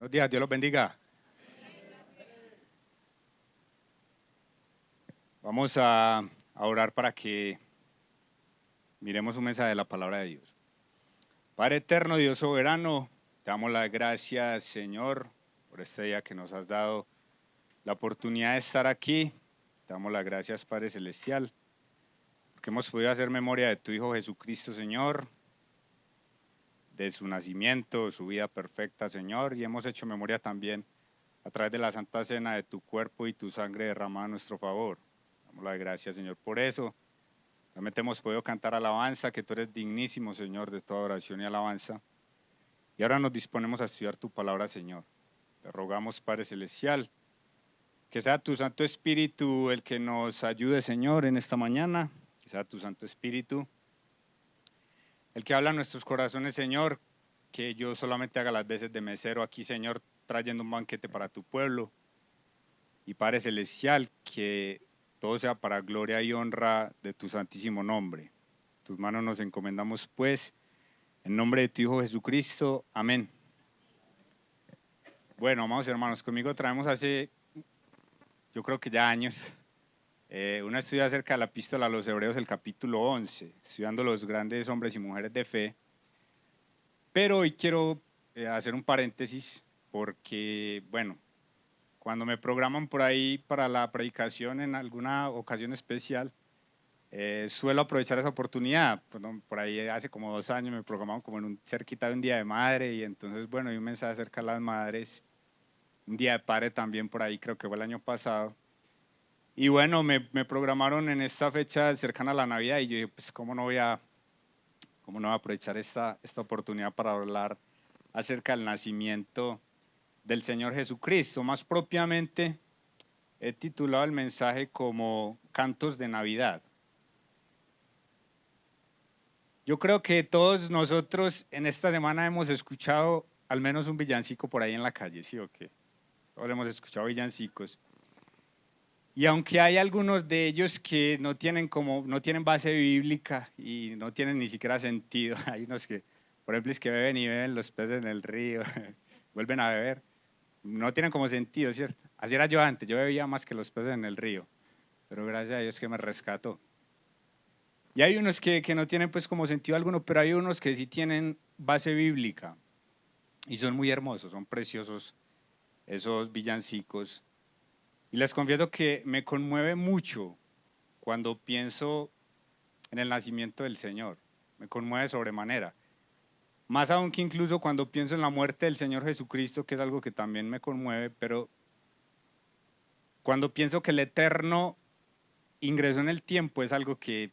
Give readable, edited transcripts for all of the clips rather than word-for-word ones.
Buenos días, Dios los bendiga. Vamos a orar para que miremos un mensaje de la palabra de Dios. Padre eterno, Dios soberano, te damos las gracias, Señor, por este día que nos has dado la oportunidad de estar aquí. Te damos las gracias, Padre Celestial, porque hemos podido hacer memoria de tu Hijo Jesucristo, Señor, de su nacimiento, su vida perfecta, Señor, y hemos hecho memoria también a través de la Santa Cena de tu cuerpo y tu sangre derramada a nuestro favor. Damos las gracias, Señor, por eso. Realmente hemos podido cantar alabanza, que tú eres dignísimo, Señor, de toda oración y alabanza. Y ahora nos disponemos a estudiar tu palabra, Señor. Te rogamos, Padre Celestial, que sea tu Santo Espíritu el que nos ayude, Señor, en esta mañana. Que sea tu Santo Espíritu el que habla a nuestros corazones, Señor. Que yo solamente haga las veces de mesero aquí, Señor, trayendo un banquete para tu pueblo. Y Padre Celestial, que todo sea para gloria y honra de tu santísimo nombre. Tus manos nos encomendamos, pues, en nombre de tu Hijo Jesucristo. Amén. Bueno, amados hermanos, conmigo traemos hace, yo creo que ya años, una estudia acerca de la epístola a los Hebreos, el capítulo 11, estudiando los grandes hombres y mujeres de fe. Pero hoy quiero hacer un paréntesis porque, bueno, cuando me programan por ahí para la predicación en alguna ocasión especial, suelo aprovechar esa oportunidad. Por ahí hace como 2 años me programaron como en un cerquita de un Día de Madre y entonces, bueno, hay un mensaje acerca de las madres, un Día de Padre también por ahí, creo que fue el año pasado. Y bueno, me programaron en esta fecha cercana a la Navidad y yo dije, pues, ¿cómo no voy a aprovechar esta oportunidad para hablar acerca del nacimiento del Señor Jesucristo? Más propiamente, he titulado el mensaje como Cantos de Navidad. Yo creo que todos nosotros en esta semana hemos escuchado al menos un villancico por ahí en la calle, ¿sí o qué? Todos hemos escuchado villancicos. Y aunque hay algunos de ellos que no tienen base bíblica y no tienen ni siquiera sentido, hay unos que, por ejemplo, es que beben y beben los peces en el río, vuelven a beber, no tienen como sentido, ¿cierto? Así era yo antes, yo bebía más que los peces en el río, pero gracias a Dios que me rescató. Y hay unos que no tienen pues como sentido alguno, pero hay unos que sí tienen base bíblica y son muy hermosos, son preciosos esos villancicos. Y les confieso que me conmueve mucho cuando pienso en el nacimiento del Señor, me conmueve sobremanera. Más aún que incluso cuando pienso en la muerte del Señor Jesucristo, que es algo que también me conmueve, pero cuando pienso que el Eterno ingresó en el tiempo es algo que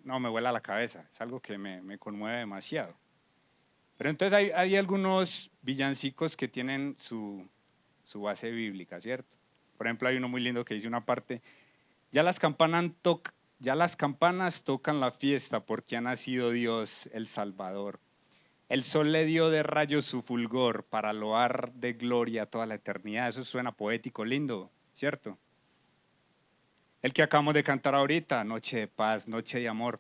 no me vuela la cabeza, es algo que me conmueve demasiado. Pero entonces hay algunos villancicos que tienen su base bíblica, ¿cierto? Por ejemplo, hay uno muy lindo que dice una parte, ya las campanas tocan la fiesta porque ha nacido Dios el Salvador. El sol le dio de rayos su fulgor para loar de gloria toda la eternidad. Eso suena poético, lindo, ¿cierto? El que acabamos de cantar ahorita, noche de paz, noche de amor.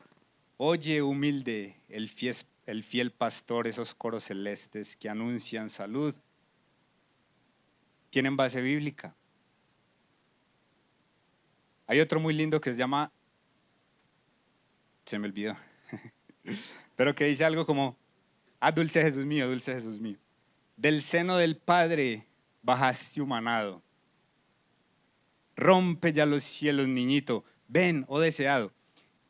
Oye, humilde, el fiel pastor, esos coros celestes que anuncian salud, tienen base bíblica. Hay otro muy lindo que se llama, se me olvidó, pero que dice algo como, dulce Jesús mío, dulce Jesús mío. Del seno del Padre bajaste humanado. Rompe ya los cielos, niñito. Ven, oh deseado.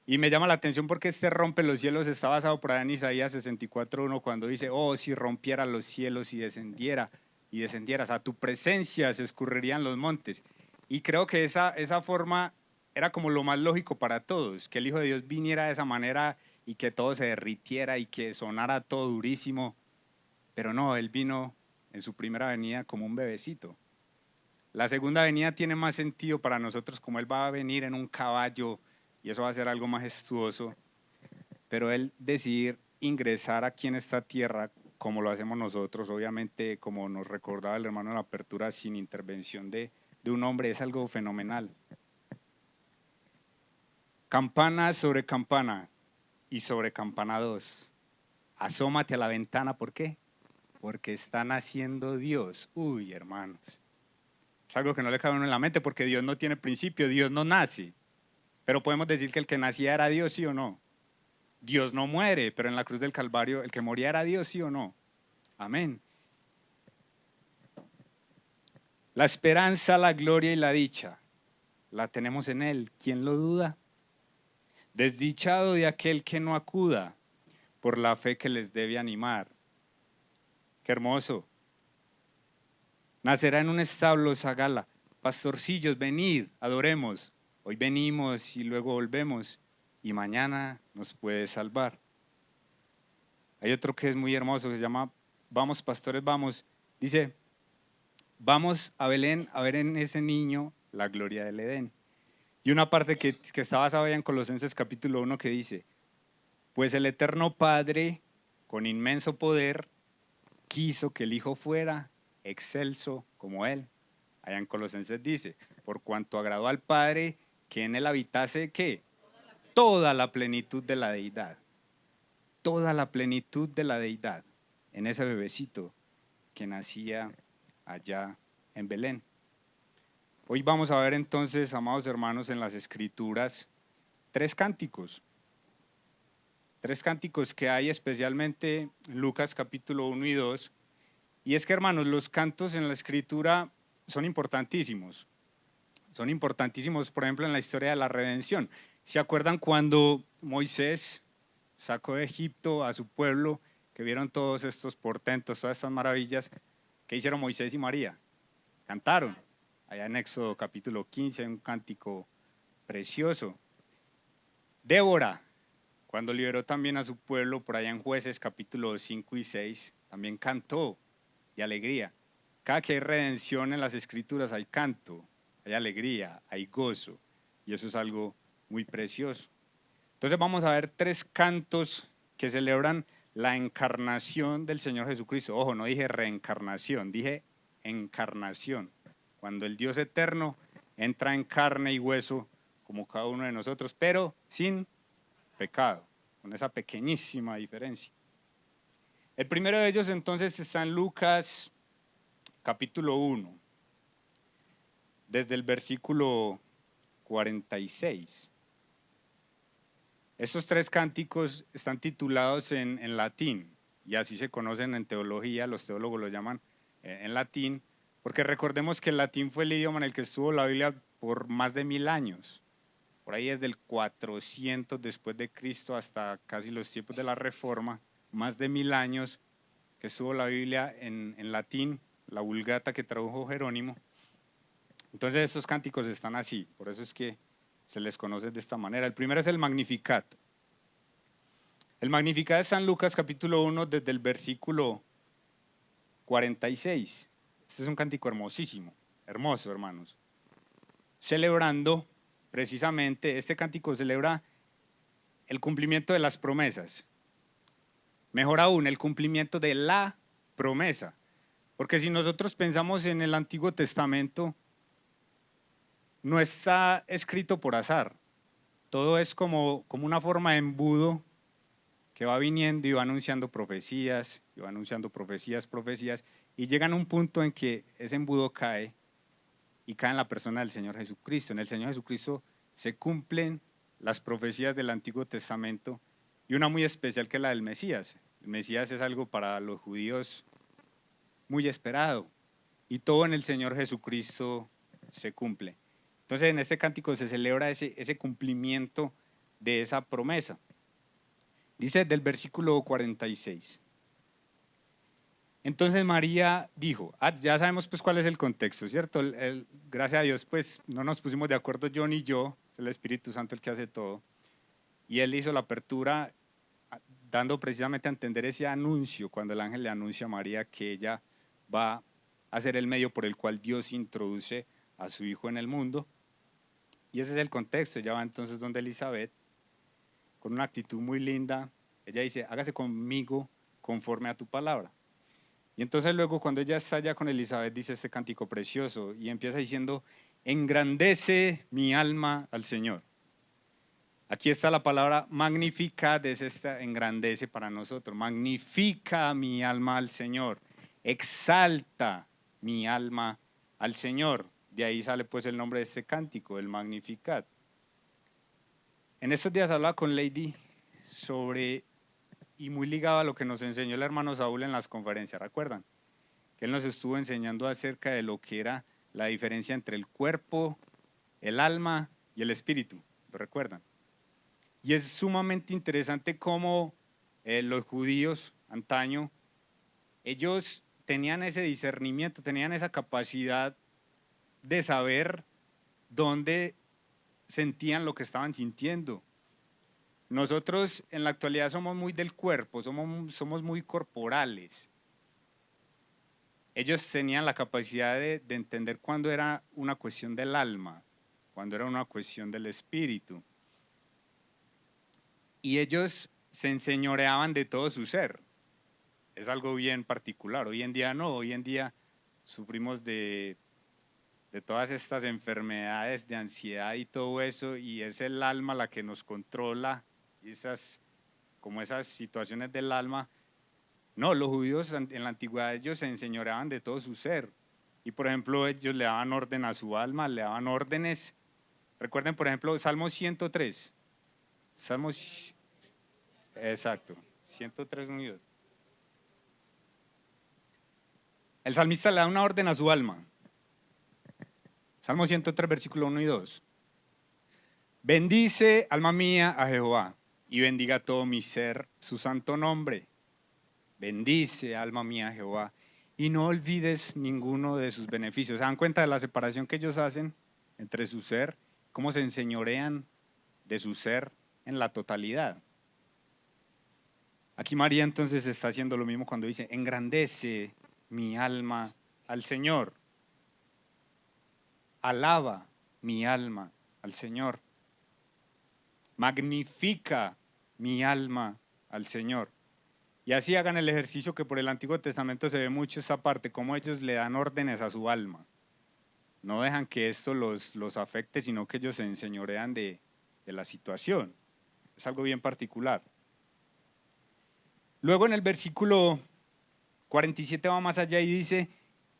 Y me llama la atención porque este rompe los cielos está basado por ahí en Isaías 64:1 cuando dice, oh, si rompiera los cielos y descendieras, a tu presencia se escurrirían los montes. Y creo que esa forma era como lo más lógico para todos, que el Hijo de Dios viniera de esa manera y que todo se derritiera y que sonara todo durísimo. Pero no, Él vino en su primera venida como un bebecito. La segunda venida tiene más sentido para nosotros, como Él va a venir en un caballo y eso va a ser algo majestuoso, pero Él decidir ingresar aquí en esta tierra como lo hacemos nosotros, obviamente como nos recordaba el hermano en la apertura, sin intervención de un hombre, es algo fenomenal. Campana sobre campana y sobre campana 2. Asómate a la ventana, ¿por qué? porque está naciendo Dios. Uy, hermanos. Es algo que no le cabe a uno en la mente porque Dios no tiene principio, Dios no nace. Pero podemos decir que el que nacía era Dios, ¿sí o no? Dios no muere, pero en la cruz del Calvario el que moría era Dios, ¿sí o no? Amén. La esperanza, la gloria y la dicha la tenemos en Él. ¿Quién lo duda? Desdichado de aquel que no acuda por la fe que les debe animar. Qué hermoso. Nacerá en un establo Zagala. Pastorcillos, venid, adoremos. Hoy venimos y luego volvemos y mañana nos puede salvar. Hay otro que es muy hermoso que se llama Vamos pastores, vamos. Dice, vamos a Belén a ver en ese niño la gloria del Edén. Y una parte que está basada en Colosenses capítulo 1 que dice, pues el eterno Padre, con inmenso poder, quiso que el Hijo fuera excelso como Él. Allá en Colosenses dice, por cuanto agradó al Padre que en Él habitase, ¿qué? Toda la plenitud de la deidad. Toda la plenitud de la deidad en ese bebecito que nacía allá en Belén. Hoy vamos a ver entonces, amados hermanos, en las Escrituras, tres cánticos que hay especialmente en Lucas capítulo 1 y 2. Y es que, hermanos, los cantos en la Escritura son importantísimos. Son importantísimos, por ejemplo, en la historia de la redención. ¿Se acuerdan cuando Moisés sacó de Egipto a su pueblo, que vieron todos estos portentos, todas estas maravillas? ¿Qué hicieron Moisés y María? Cantaron. Allá en Éxodo capítulo 15, un cántico precioso. Débora, cuando liberó también a su pueblo, por allá en Jueces capítulo 5 y 6, también cantó y alegría. Cada que hay redención en las Escrituras hay canto, hay alegría, hay gozo, y eso es algo muy precioso. Entonces vamos a ver tres cantos que celebran la encarnación del Señor Jesucristo. Ojo, no dije reencarnación, dije encarnación. Cuando el Dios eterno entra en carne y hueso, como cada uno de nosotros, pero sin pecado, con esa pequeñísima diferencia. El primero de ellos entonces está en Lucas capítulo 1, desde el versículo 46. Estos tres cánticos están titulados en latín, y así se conocen en teología, los teólogos lo llaman en latín, porque recordemos que el latín fue el idioma en el que estuvo la Biblia por más de 1000 años. Por ahí desde el 400 después de Cristo hasta casi los tiempos de la Reforma, más de 1000 años que estuvo la Biblia en latín, la Vulgata que tradujo Jerónimo. Entonces estos cánticos están así, por eso es que se les conoce de esta manera. El primero es el Magnificat. El Magnificat está en Lucas capítulo 1 desde el versículo 46. Este es un cántico hermosísimo, hermoso, hermanos. Celebrando, precisamente, este cántico celebra el cumplimiento de las promesas. Mejor aún, el cumplimiento de la promesa. Porque si nosotros pensamos en el Antiguo Testamento, no está escrito por azar. Todo es como una forma de embudo que va viniendo y va anunciando profecías, y va anunciando profecías, y llegan a un punto en que ese embudo cae, y cae en la persona del Señor Jesucristo. En el Señor Jesucristo se cumplen las profecías del Antiguo Testamento, y una muy especial que es la del Mesías. El Mesías es algo para los judíos muy esperado, y todo en el Señor Jesucristo se cumple. Entonces en este cántico se celebra ese cumplimiento de esa promesa. Dice del versículo 46. Entonces María dijo, ya sabemos pues cuál es el contexto, ¿cierto? Gracias a Dios pues no nos pusimos de acuerdo yo ni yo, es el Espíritu Santo el que hace todo. Y Él hizo la apertura dando precisamente a entender ese anuncio, cuando el ángel le anuncia a María que ella va a ser el medio por el cual Dios introduce a su Hijo en el mundo. Y ese es el contexto. Ella va entonces donde Elizabeth, con una actitud muy linda. Ella dice, hágase conmigo conforme a tu palabra. Y entonces luego cuando ella está allá con Elizabeth, dice este cántico precioso y empieza diciendo, engrandece mi alma al Señor. Aquí está la palabra magnificat, es esta engrandece para nosotros. Magnifica mi alma al Señor. Exalta mi alma al Señor. De ahí sale pues el nombre de este cántico, el Magnificat. En estos días hablaba con Lady sobre, y muy ligado a lo que nos enseñó el hermano Saúl en las conferencias, ¿recuerdan? Que él nos estuvo enseñando acerca de lo que era la diferencia entre el cuerpo, el alma y el espíritu, ¿lo recuerdan? Y es sumamente interesante cómo los judíos antaño, ellos tenían ese discernimiento, tenían esa capacidad de saber dónde sentían lo que estaban sintiendo. Nosotros en la actualidad somos muy del cuerpo, somos muy corporales. Ellos tenían la capacidad de entender cuándo era una cuestión del alma, cuándo era una cuestión del espíritu. Y ellos se enseñoreaban de todo su ser. Es algo bien particular. Hoy en día no, hoy en día sufrimos de todas estas enfermedades de ansiedad y todo eso, y es el alma la que nos controla, como esas situaciones del alma. No, los judíos en la antigüedad ellos se enseñoreaban de todo su ser. Y por ejemplo, ellos le daban orden a su alma, le daban órdenes. Recuerden, por ejemplo, Salmo 103. Salmos, exacto, 103 unidos. El salmista le da una orden a su alma. Salmo 103, versículo 1 y 2. Bendice, alma mía, a Jehová, y bendiga todo mi ser su santo nombre. Bendice, alma mía, a Jehová, y no olvides ninguno de sus beneficios. ¿Se dan cuenta de la separación que ellos hacen entre su ser? ¿Cómo se enseñorean de su ser en la totalidad? Aquí María entonces está haciendo lo mismo cuando dice, engrandece mi alma al Señor. Alaba mi alma al Señor. Magnifica mi alma al Señor. Y así hagan el ejercicio que por el Antiguo Testamento se ve mucho esa parte, cómo ellos le dan órdenes a su alma. No dejan que esto los afecte, sino que ellos se enseñorean de la situación. Es algo bien particular. Luego en el versículo 47 va más allá y dice,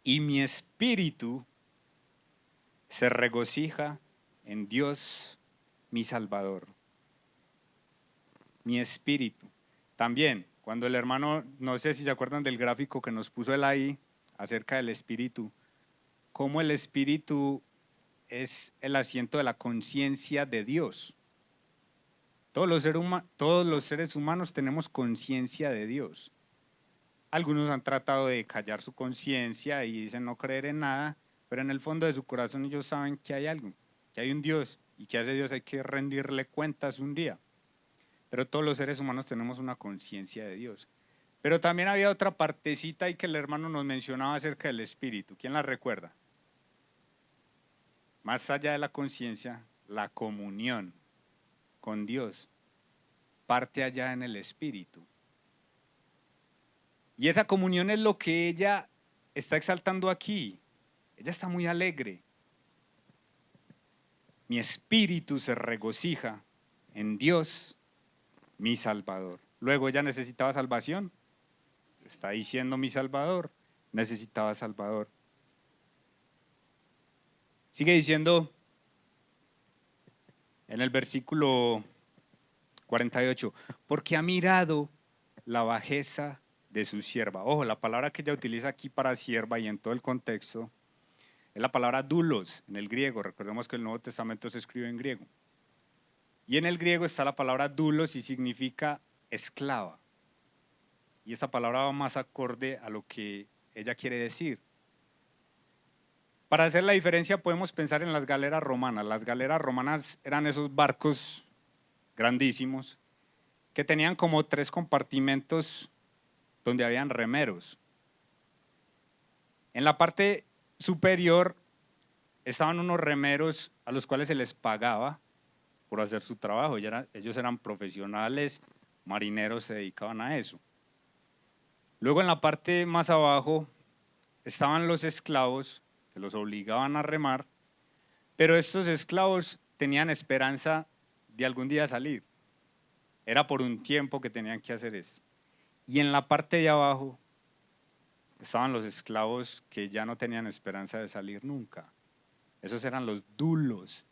y mi espíritu se regocija en Dios mi Salvador. Mi espíritu. También, cuando el hermano, no sé si se acuerdan del gráfico que nos puso él ahí acerca del espíritu, cómo el espíritu es el asiento de la conciencia de Dios. Todos los seres humanos tenemos conciencia de Dios. Algunos han tratado de callar su conciencia y dicen no creer en nada, pero en el fondo de su corazón ellos saben que hay algo, que hay un Dios y que a ese Dios hay que rendirle cuentas un día. Pero todos los seres humanos tenemos una conciencia de Dios. Pero también había otra partecita ahí que el hermano nos mencionaba acerca del espíritu. ¿Quién la recuerda? Más allá de la conciencia, la comunión con Dios parte allá en el espíritu. Y esa comunión es lo que ella está exaltando aquí. Ella está muy alegre. Mi espíritu se regocija en Dios, mi Salvador. Luego ella necesitaba salvación. Está diciendo mi Salvador, necesitaba Salvador. Sigue diciendo en el versículo 48, porque ha mirado la bajeza de su sierva. Ojo, la palabra que ella utiliza aquí para sierva y en todo el contexto es la palabra doulos en el griego. Recordemos que el Nuevo Testamento se escribe en griego. Y en el griego está la palabra doulos y significa esclava. Y esa palabra va más acorde a lo que ella quiere decir. Para hacer la diferencia podemos pensar en las galeras romanas. Las galeras romanas eran esos barcos grandísimos que tenían como 3 compartimentos donde habían remeros. En la parte superior estaban unos remeros a los cuales se les pagaba por hacer su trabajo. Ellos eran profesionales, marineros, se dedicaban a eso. Luego en la parte más abajo estaban los esclavos que los obligaban a remar, pero estos esclavos tenían esperanza de algún día salir. Era por un tiempo que tenían que hacer esto. Y en la parte de abajo estaban los esclavos que ya no tenían esperanza de salir nunca. Esos eran los dulos.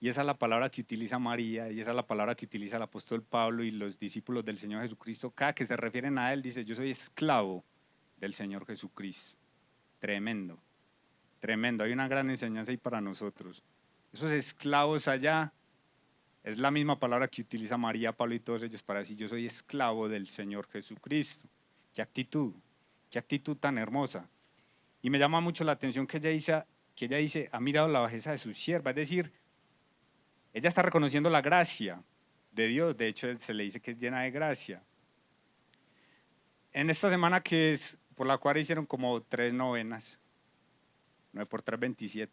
Y esa es la palabra que utiliza María, y esa es la palabra que utiliza el apóstol Pablo y los discípulos del Señor Jesucristo. Cada que se refieren a él, dice, yo soy esclavo del Señor Jesucristo. Tremendo, tremendo. Hay una gran enseñanza ahí para nosotros. Esos esclavos allá, es la misma palabra que utiliza María, Pablo y todos ellos para decir, yo soy esclavo del Señor Jesucristo. Qué actitud tan hermosa. Y me llama mucho la atención que ella dice, ha mirado la bajeza de su sierva, es decir, ella está reconociendo la gracia de Dios, de hecho se le dice que es llena de gracia. En esta semana que es, por la cual hicieron como 3 novenas, 9 por 3, 27.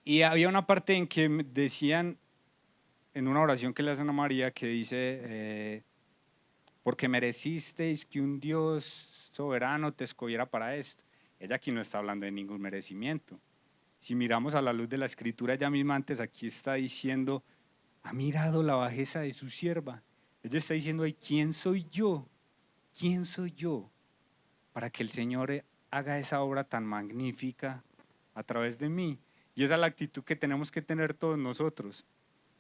Y había una parte en que decían, en una oración que le hacen a María, que dice, porque merecisteis que un Dios soberano te escogiera para esto. Ella aquí no está hablando de ningún merecimiento. Si miramos a la luz de la escritura, ella misma antes aquí está diciendo, ha mirado la bajeza de su sierva. Ella está diciendo, ay, ¿quién soy yo? ¿Quién soy yo para que el Señor haga esa obra tan magnífica a través de mí? Y esa es la actitud que tenemos que tener todos nosotros.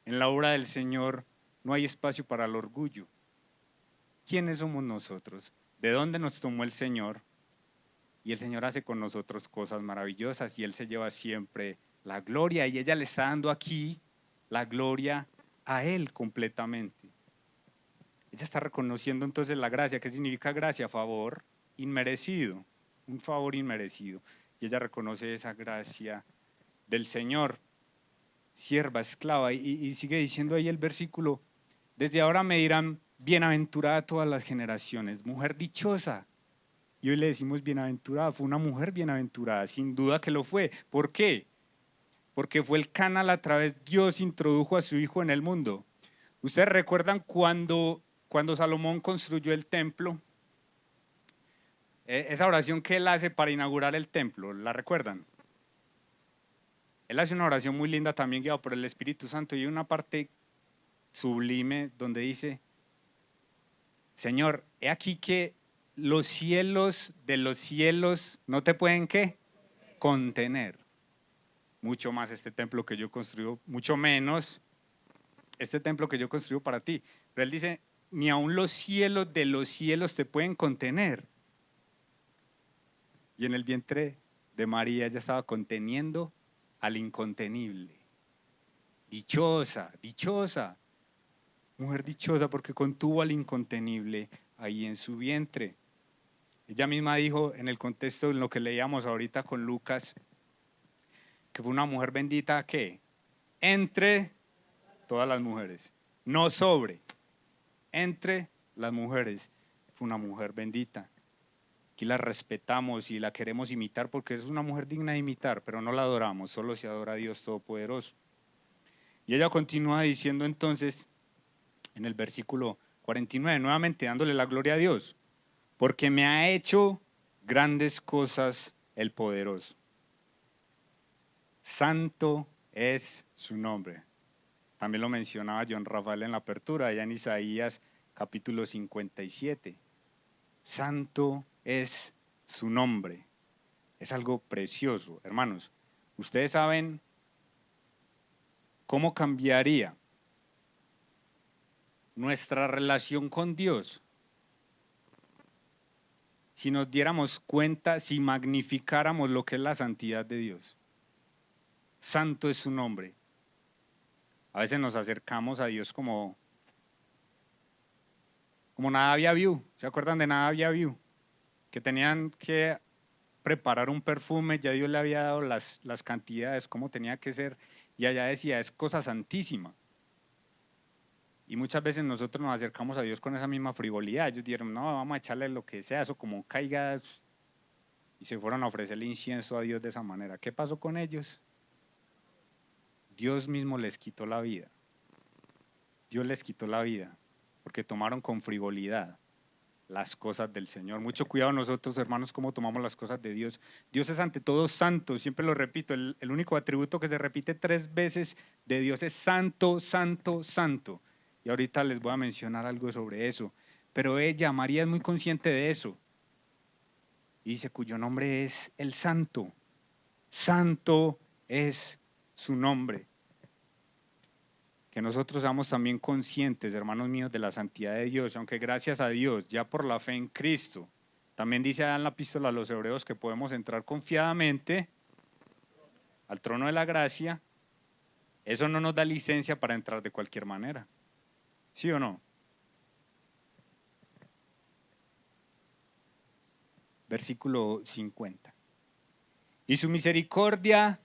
En la obra del Señor no hay espacio para el orgullo. ¿Quiénes somos nosotros? ¿De dónde nos tomó el Señor? Y el Señor hace con nosotros cosas maravillosas y Él se lleva siempre la gloria y ella le está dando aquí la gloria a Él completamente. Ella está reconociendo entonces la gracia. ¿Qué significa gracia? Favor inmerecido, un favor inmerecido. Y ella reconoce esa gracia del Señor. Sierva, esclava. Y sigue diciendo ahí el versículo, desde ahora me dirán bienaventurada todas las generaciones, mujer dichosa. Y hoy le decimos bienaventurada, fue una mujer bienaventurada, sin duda que lo fue. ¿Por qué? Porque fue el canal a través Dios introdujo a su hijo en el mundo. ¿Ustedes recuerdan cuando Salomón construyó el templo? Esa oración que él hace para inaugurar el templo, ¿la recuerdan? Él hace una oración muy linda también guiado por el Espíritu Santo y hay una parte sublime donde dice, Señor, he aquí que los cielos de los cielos no te pueden ¿qué? Contener. Mucho más este templo que yo construyo, mucho menos este templo que yo construyo para ti. Pero él dice, ni aun los cielos de los cielos te pueden contener. Y en el vientre de María ella estaba conteniendo al incontenible. Dichosa, dichosa, mujer dichosa porque contuvo al incontenible ahí en su vientre. Ella misma dijo en el contexto en lo que leíamos ahorita con Lucas, que fue una mujer bendita que entre todas las mujeres, no sobre, entre las mujeres, fue una mujer bendita. Aquí la respetamos y la queremos imitar porque es una mujer digna de imitar, pero no la adoramos, solo se adora a Dios Todopoderoso. Y ella continúa diciendo entonces, en el versículo 49, nuevamente dándole la gloria a Dios, porque me ha hecho grandes cosas el poderoso. Santo es su nombre. También lo mencionaba John Rafael en la apertura, allá en Isaías capítulo 57. Santo es su nombre. Es algo precioso. Hermanos, ustedes saben cómo cambiaría nuestra relación con Dios si nos diéramos cuenta, si magnificáramos lo que es la santidad de Dios. Santo es su nombre. A veces nos acercamos a Dios como Nadab y Abiú. ¿Se acuerdan de Nadab y Abiú? Que tenían que preparar un perfume, ya Dios le había dado las cantidades, cómo tenía que ser, y allá decía, es cosa santísima. Y muchas veces nosotros nos acercamos a Dios con esa misma frivolidad. Ellos dijeron, no, vamos a echarle lo que sea, eso como caiga, y se fueron a ofrecerle incienso a Dios de esa manera. ¿Qué pasó con ellos? Dios mismo les quitó la vida. Dios les quitó la vida, porque tomaron con frivolidad las cosas del Señor. Mucho cuidado nosotros, hermanos, cómo tomamos las cosas de Dios. Dios es ante todo santo, siempre lo repito, el único atributo que se repite 3 veces de Dios es santo, santo, santo. Y ahorita les voy a mencionar algo sobre eso. pero ella, María, es muy consciente de eso. Y dice, cuyo nombre es el Santo. Santo es su nombre. Que nosotros seamos también conscientes, hermanos míos, de la santidad de Dios, aunque gracias a Dios, ya por la fe en Cristo, también dice allá en la epístola a los Hebreos que podemos entrar confiadamente al trono de la gracia. Eso no nos da licencia para entrar de cualquier manera. ¿Sí o no? Versículo 50. Y su misericordia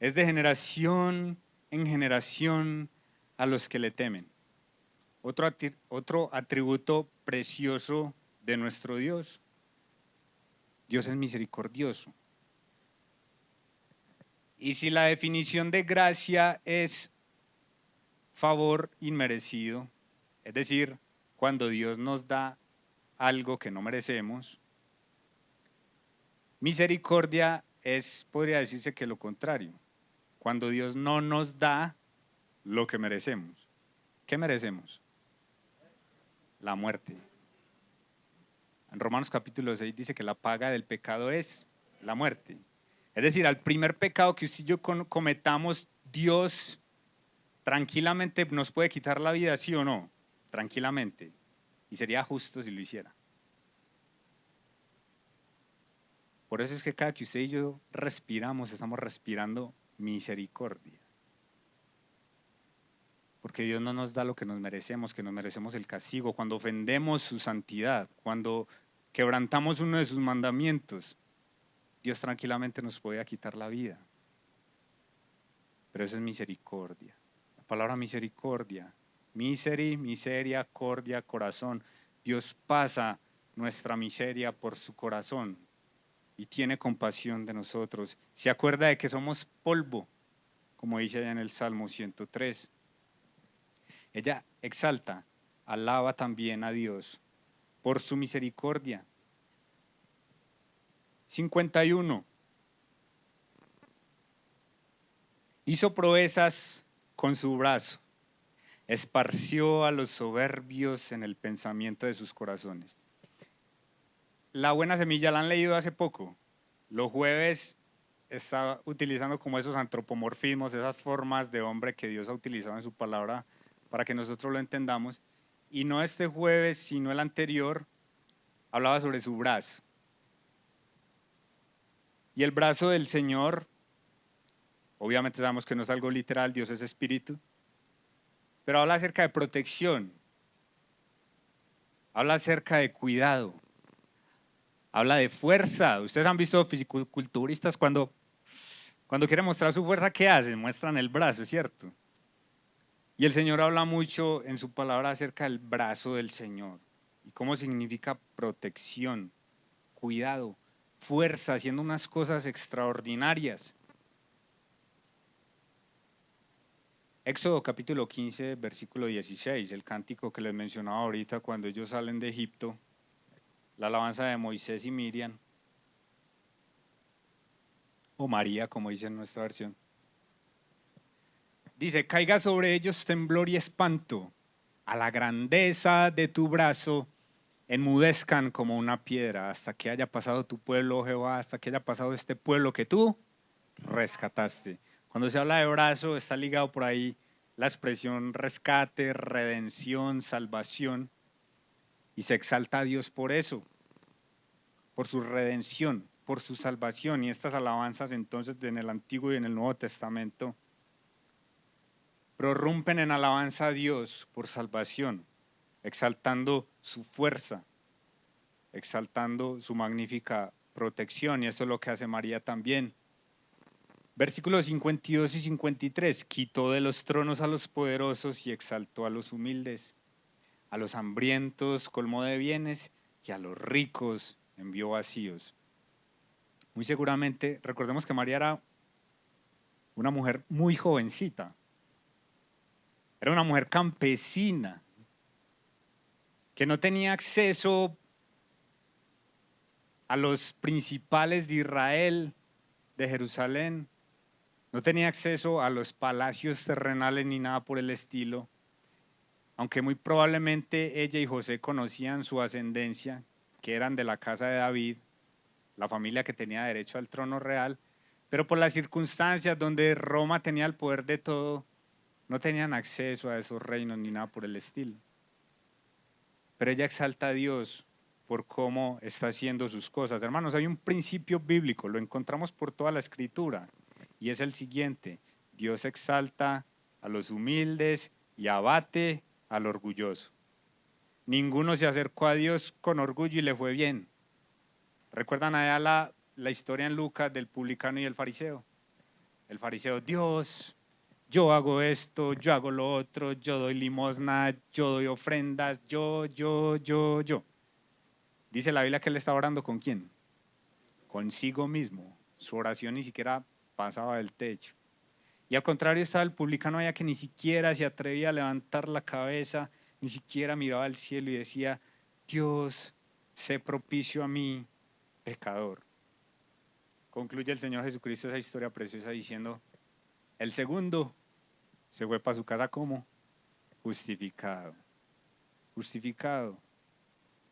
es de generación en generación a los que le temen. Otro atributo precioso de nuestro Dios. Dios es misericordioso. Y si la definición de gracia es favor inmerecido, es decir, cuando Dios nos da algo que no merecemos, misericordia podría decirse que lo contrario, cuando Dios no nos da lo que merecemos. ¿Qué merecemos? La muerte. En Romanos capítulo 6 dice que la paga del pecado es la muerte. Es decir, al primer pecado que usted y yo cometamos, Dios tranquilamente nos puede quitar la vida, ¿sí o no? Tranquilamente. Y sería justo si lo hiciera. Por eso es que cada que usted y yo respiramos, estamos respirando misericordia. Porque Dios no nos da lo que nos merecemos, que nos merecemos el castigo. Cuando ofendemos su santidad, cuando quebrantamos uno de sus mandamientos, Dios tranquilamente nos puede quitar la vida. Pero eso es misericordia. La palabra misericordia, miseria, cordia, corazón. Dios pasa nuestra miseria por su corazón y tiene compasión de nosotros. Se acuerda de que somos polvo, como dice allá en el Salmo 103. Ella exalta, alaba también a Dios por su misericordia. 51. Hizo proezas con su brazo, esparció a los soberbios en el pensamiento de sus corazones. La buena semilla la han leído hace poco. Los jueves está utilizando como esos antropomorfismos, esas formas de hombre que Dios ha utilizado en su palabra para que nosotros lo entendamos. Y no este jueves, sino el anterior, hablaba sobre su brazo. Y el brazo del Señor, obviamente sabemos que no es algo literal, Dios es espíritu, pero habla acerca de protección, habla acerca de cuidado, habla de fuerza. Ustedes han visto fisiculturistas cuando quieren mostrar su fuerza, ¿qué hacen? Muestran el brazo, ¿cierto? Y el Señor habla mucho en su palabra acerca del brazo del Señor y cómo significa protección, cuidado, fuerza, haciendo unas cosas extraordinarias. Éxodo capítulo 15, versículo 16, el cántico que les mencionaba ahorita cuando ellos salen de Egipto, la alabanza de Moisés y Miriam, o María, como dice en nuestra versión. Dice, caiga sobre ellos temblor y espanto, a la grandeza de tu brazo enmudezcan como una piedra, hasta que haya pasado tu pueblo, oh Jehová, hasta que haya pasado este pueblo que tú rescataste. Cuando se habla de brazo, está ligado por ahí la expresión rescate, redención, salvación, y se exalta a Dios por eso, por su redención, por su salvación. Y estas alabanzas entonces en el Antiguo y en el Nuevo Testamento prorrumpen en alabanza a Dios por salvación, exaltando su fuerza, exaltando su magnífica protección, y eso es lo que hace María también. Versículos 52 y 53, quitó de los tronos a los poderosos y exaltó a los humildes, a los hambrientos colmó de bienes y a los ricos envió vacíos. Muy seguramente, recordemos que María era una mujer muy jovencita, era una mujer campesina, que no tenía acceso a los principales de Israel, de Jerusalén, no tenía acceso a los palacios terrenales ni nada por el estilo. aunque muy probablemente ella y José conocían su ascendencia, que eran de la casa de David, la familia que tenía derecho al trono real, pero por las circunstancias donde Roma tenía el poder de todo, no tenían acceso a esos reinos ni nada por el estilo. Pero ella exalta a Dios por cómo está haciendo sus cosas. Hermanos, hay un principio bíblico, lo encontramos por toda la escritura, y es el siguiente: Dios exalta a los humildes y abate al orgulloso. Ninguno se acercó a Dios con orgullo y le fue bien. ¿Recuerdan allá la historia en Lucas del publicano y el fariseo? El fariseo: Dios, yo hago esto, yo hago lo otro, yo doy limosna, yo doy ofrendas, yo. Dice la Biblia que él estaba orando ¿con quién? Consigo mismo. Su oración ni siquiera pasaba del techo. Y al contrario estaba el publicano allá que ni siquiera se atrevía a levantar la cabeza, ni siquiera miraba al cielo y decía: Dios, sé propicio a mí, pecador. Concluye el Señor Jesucristo esa historia preciosa diciendo: el segundo se fue para su casa como justificado. Justificado.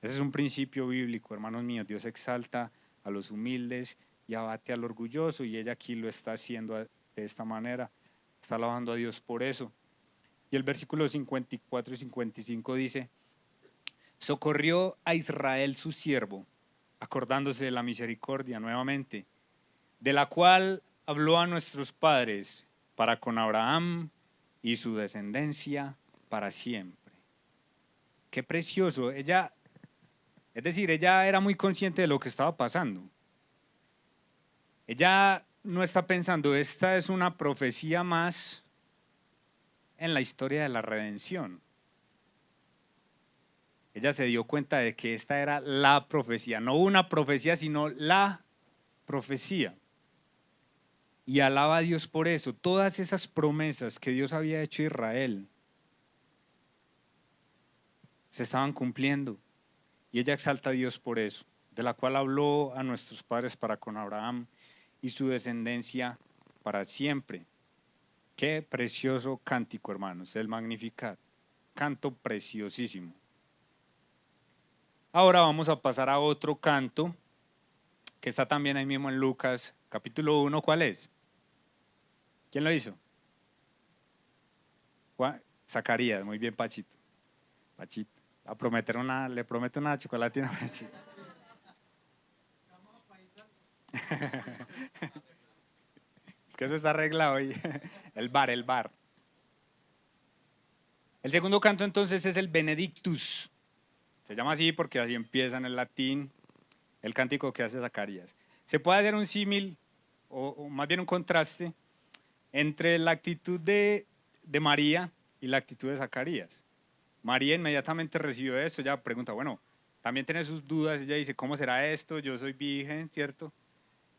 Ese es un principio bíblico, hermanos míos. Dios exalta a los humildes y abate al orgulloso, y ella aquí lo está haciendo de esta manera. Está alabando a Dios por eso. Y el versículo 54 y 55 dice: socorrió a Israel su siervo, acordándose de la misericordia nuevamente, de la cual habló a nuestros padres para con Abraham y su descendencia para siempre. Qué precioso. Ella era muy consciente de lo que estaba pasando. Ella no está pensando, esta es una profecía más en la historia de la redención. Ella se dio cuenta de que esta era la profecía, no una profecía, sino la profecía. Y alaba a Dios por eso. Todas esas promesas que Dios había hecho a Israel se estaban cumpliendo. Y ella exalta a Dios por eso, de la cual habló a nuestros padres para con Abraham y su descendencia para siempre. Qué precioso cántico, hermanos, el Magnificat. Canto preciosísimo. Ahora vamos a pasar a otro canto que está también ahí mismo en Lucas, capítulo 1. ¿Cuál es? ¿Quién lo hizo? Zacarías, muy bien, Pachito. Pachito. Le prometo una chocolatina a Pachito. Es que eso está arreglado hoy. El bar. El segundo canto entonces es el Benedictus. Se llama así porque así empieza en el latín el cántico que hace Zacarías. Se puede hacer un símil o más bien un contraste entre la actitud de María y la actitud de Zacarías. María inmediatamente recibió esto, ella pregunta, bueno, también tiene sus dudas, ella dice, ¿cómo será esto? Yo soy virgen, ¿cierto?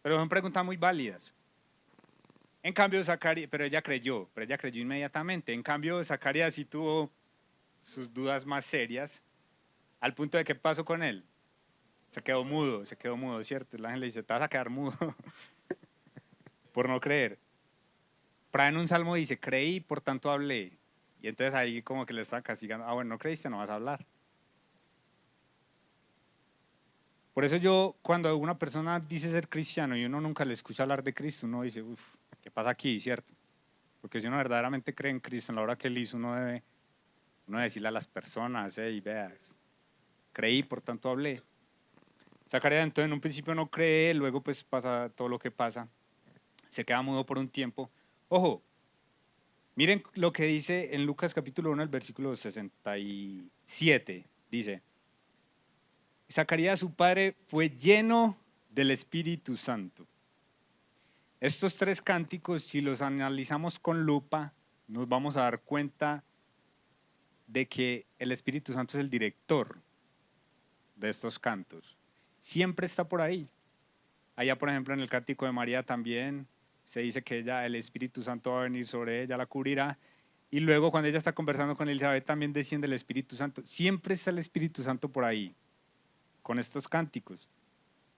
Pero son preguntas muy válidas. En cambio, Zacarías, pero ella creyó inmediatamente. En cambio, Zacarías sí tuvo sus dudas más serias, al punto de que pasó con él. Se quedó mudo, ¿cierto? El ángel le dice, te vas a quedar mudo por no creer. Pero en un salmo dice, creí, por tanto hablé. Y entonces ahí como que le está castigando, bueno, no creíste, no vas a hablar. Por eso yo, cuando una persona dice ser cristiano y uno nunca le escucha hablar de Cristo, uno dice, uff, ¿qué pasa aquí, cierto? Porque si uno verdaderamente cree en Cristo, en la hora que Él hizo, uno debe decirle a las personas, hey, veas, creí, por tanto hablé. Zacarías entonces en un principio no cree, luego pues pasa todo lo que pasa, se queda mudo por un tiempo. Ojo, miren lo que dice en Lucas capítulo 1, el versículo 67, dice, Zacarías su padre fue lleno del Espíritu Santo. Estos tres cánticos, si los analizamos con lupa, nos vamos a dar cuenta de que el Espíritu Santo es el director de estos cantos. Siempre está por ahí. Allá, por ejemplo, en el cántico de María también se dice que el Espíritu Santo va a venir sobre ella, la cubrirá. Y luego cuando ella está conversando con Elizabeth también desciende el Espíritu Santo. Siempre está el Espíritu Santo por ahí, con estos cánticos.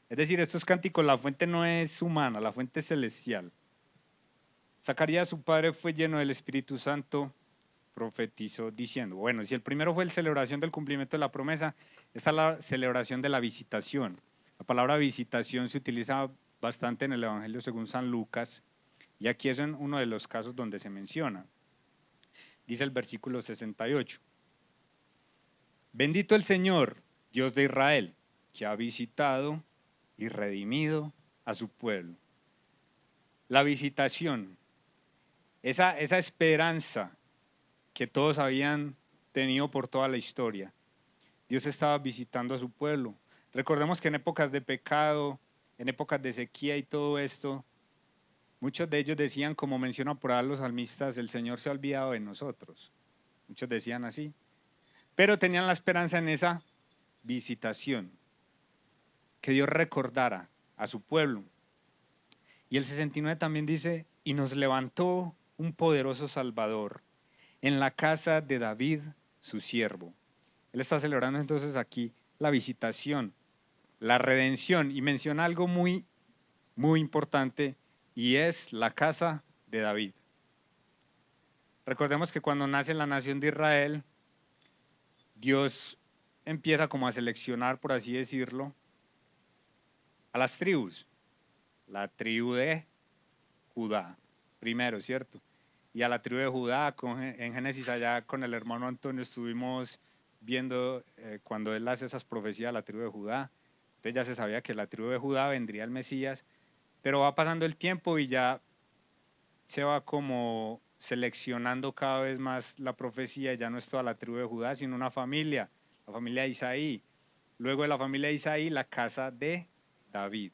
Es decir, estos cánticos, la fuente no es humana, la fuente es celestial. Zacarías, su padre, fue lleno del Espíritu Santo profetizó diciendo, bueno, si el primero fue la celebración del cumplimiento de la promesa, esta es la celebración de la visitación. La palabra visitación se utiliza bastante en el Evangelio según San Lucas, y aquí es en uno de los casos donde se menciona. Dice el versículo 68. Bendito el Señor, Dios de Israel, que ha visitado y redimido a su pueblo. La visitación, esa esperanza que todos habían tenido por toda la historia. Dios estaba visitando a su pueblo. Recordemos que en épocas de pecado, en épocas de sequía y todo esto, muchos de ellos decían, como menciona por ahí los salmistas, el Señor se ha olvidado de nosotros. Muchos decían así. Pero tenían la esperanza en esa visitación, que Dios recordara a su pueblo. Y el 69 también dice, y nos levantó un poderoso Salvador en la casa de David, su siervo. Él está celebrando entonces aquí la visitación, la redención, y menciona algo muy, muy importante, y es la casa de David. Recordemos que cuando nace la nación de Israel, Dios empieza como a seleccionar, por así decirlo, a las tribus. La tribu de Judá, primero, ¿cierto? Y a la tribu de Judá, en Génesis allá con el hermano Antonio estuvimos viendo cuando él hace esas profecías a la tribu de Judá. Entonces ya se sabía que la tribu de Judá vendría el Mesías, pero va pasando el tiempo y ya se va como seleccionando cada vez más la profecía, ya no es toda la tribu de Judá, sino una familia, la familia de Isaí. Luego de la familia de Isaí, la casa de David.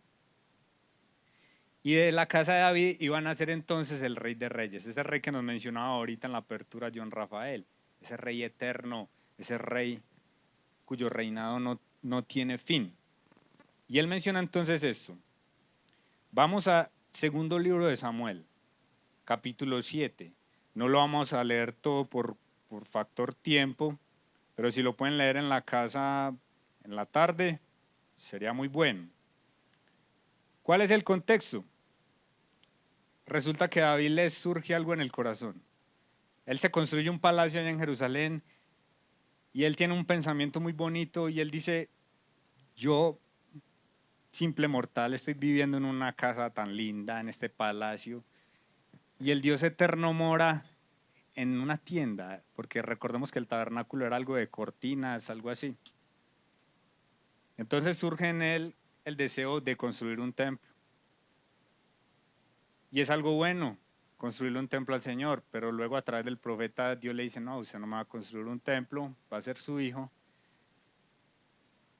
Y de la casa de David iban a ser entonces el rey de reyes, ese rey que nos mencionaba ahorita en la apertura John Rafael, ese rey eterno, ese rey cuyo reinado no tiene fin. Y él menciona entonces esto. Vamos a segundo libro de Samuel, capítulo 7. No lo vamos a leer todo por factor tiempo, pero si lo pueden leer en la casa en la tarde, sería muy bueno. ¿Cuál es el contexto? Resulta que a David le surge algo en el corazón. Él se construye un palacio allá en Jerusalén y él tiene un pensamiento muy bonito y él dice, yo, simple mortal, estoy viviendo en una casa tan linda, en este palacio, y el Dios eterno mora en una tienda, porque recordemos que el tabernáculo era algo de cortinas, algo así. Entonces surge en él el deseo de construir un templo. Y es algo bueno construirle un templo al Señor, pero luego a través del profeta Dios le dice, no, usted no me va a construir un templo, va a ser su hijo.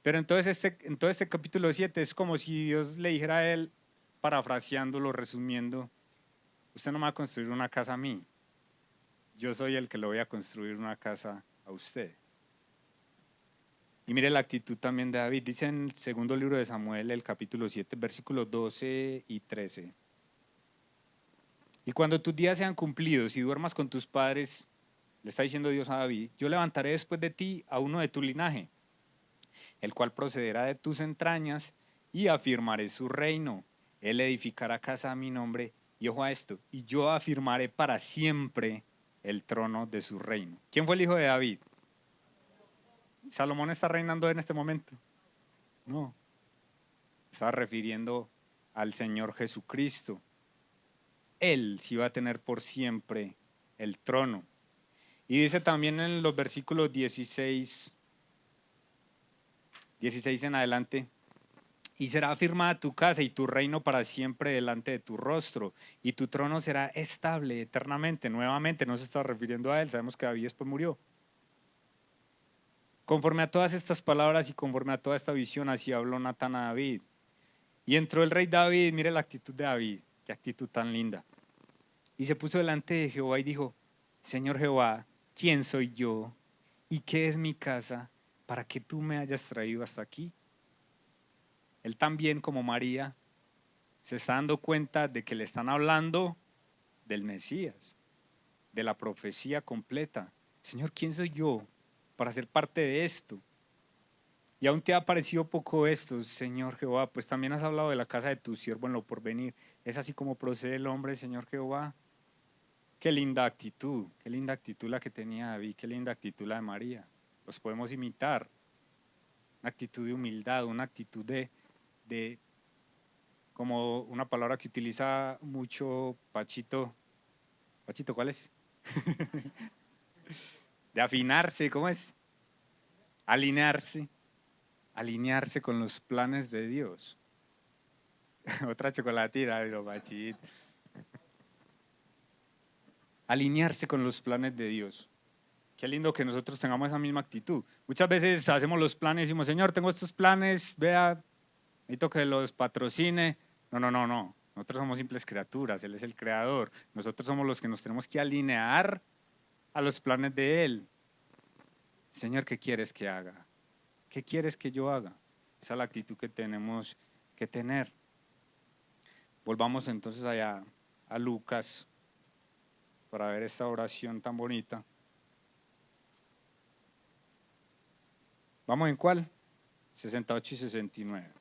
Pero entonces en todo este capítulo 7 es como si Dios le dijera a él, parafraseándolo, resumiendo, usted no me va a construir una casa a mí, yo soy el que le voy a construir una casa a usted. Y mire la actitud también de David, dice en el segundo libro de Samuel, el capítulo 7, versículos 12 y 13. Y cuando tus días sean cumplidos y duermas con tus padres, le está diciendo Dios a David, yo levantaré después de ti a uno de tu linaje, el cual procederá de tus entrañas y afirmaré su reino. Él edificará casa a mi nombre y ojo a esto, y yo afirmaré para siempre el trono de su reino. ¿Quién fue el hijo de David? ¿Salomón está reinando en este momento? No. Estaba refiriendo al Señor Jesucristo. Él sí va a tener por siempre el trono. Y dice también en los versículos 16 en adelante, y será afirmada tu casa y tu reino para siempre delante de tu rostro, y tu trono será estable eternamente. Nuevamente no se está refiriendo a él, sabemos que David después murió. Conforme a todas estas palabras y conforme a toda esta visión, así habló Natán a David. Y entró el rey David, mire la actitud de David, qué actitud tan linda. Y se puso delante de Jehová y dijo, Señor Jehová, ¿quién soy yo? ¿Y qué es mi casa para que tú me hayas traído hasta aquí? Él también, como María, se está dando cuenta de que le están hablando del Mesías, de la profecía completa. Señor, ¿quién soy yo para ser parte de esto? Y aún te ha parecido poco esto, Señor Jehová, pues también has hablado de la casa de tu siervo en lo porvenir. ¿Es así como procede el hombre, Señor Jehová? qué linda actitud la que tenía David, qué linda actitud la de María. Los podemos imitar. Una actitud de humildad, una actitud de como una palabra que utiliza mucho Pachito. Pachito, ¿cuál es? De afinarse, ¿cómo es? Alinearse, alinearse con los planes de Dios. Otra chocolatina, pero Pachito. Alinearse con los planes de Dios. Qué lindo que nosotros tengamos esa misma actitud. Muchas veces hacemos los planes y decimos, Señor, tengo estos planes, vea, necesito que los patrocine. No, no, no, no. Nosotros somos simples criaturas, Él es el creador. Nosotros somos los que nos tenemos que alinear a los planes de Él. Señor, ¿qué quieres que haga? ¿Qué quieres que yo haga? Esa es la actitud que tenemos que tener. Volvamos entonces allá a Lucas para ver esta oración tan bonita. ¿Vamos en cuál? 68 y 69.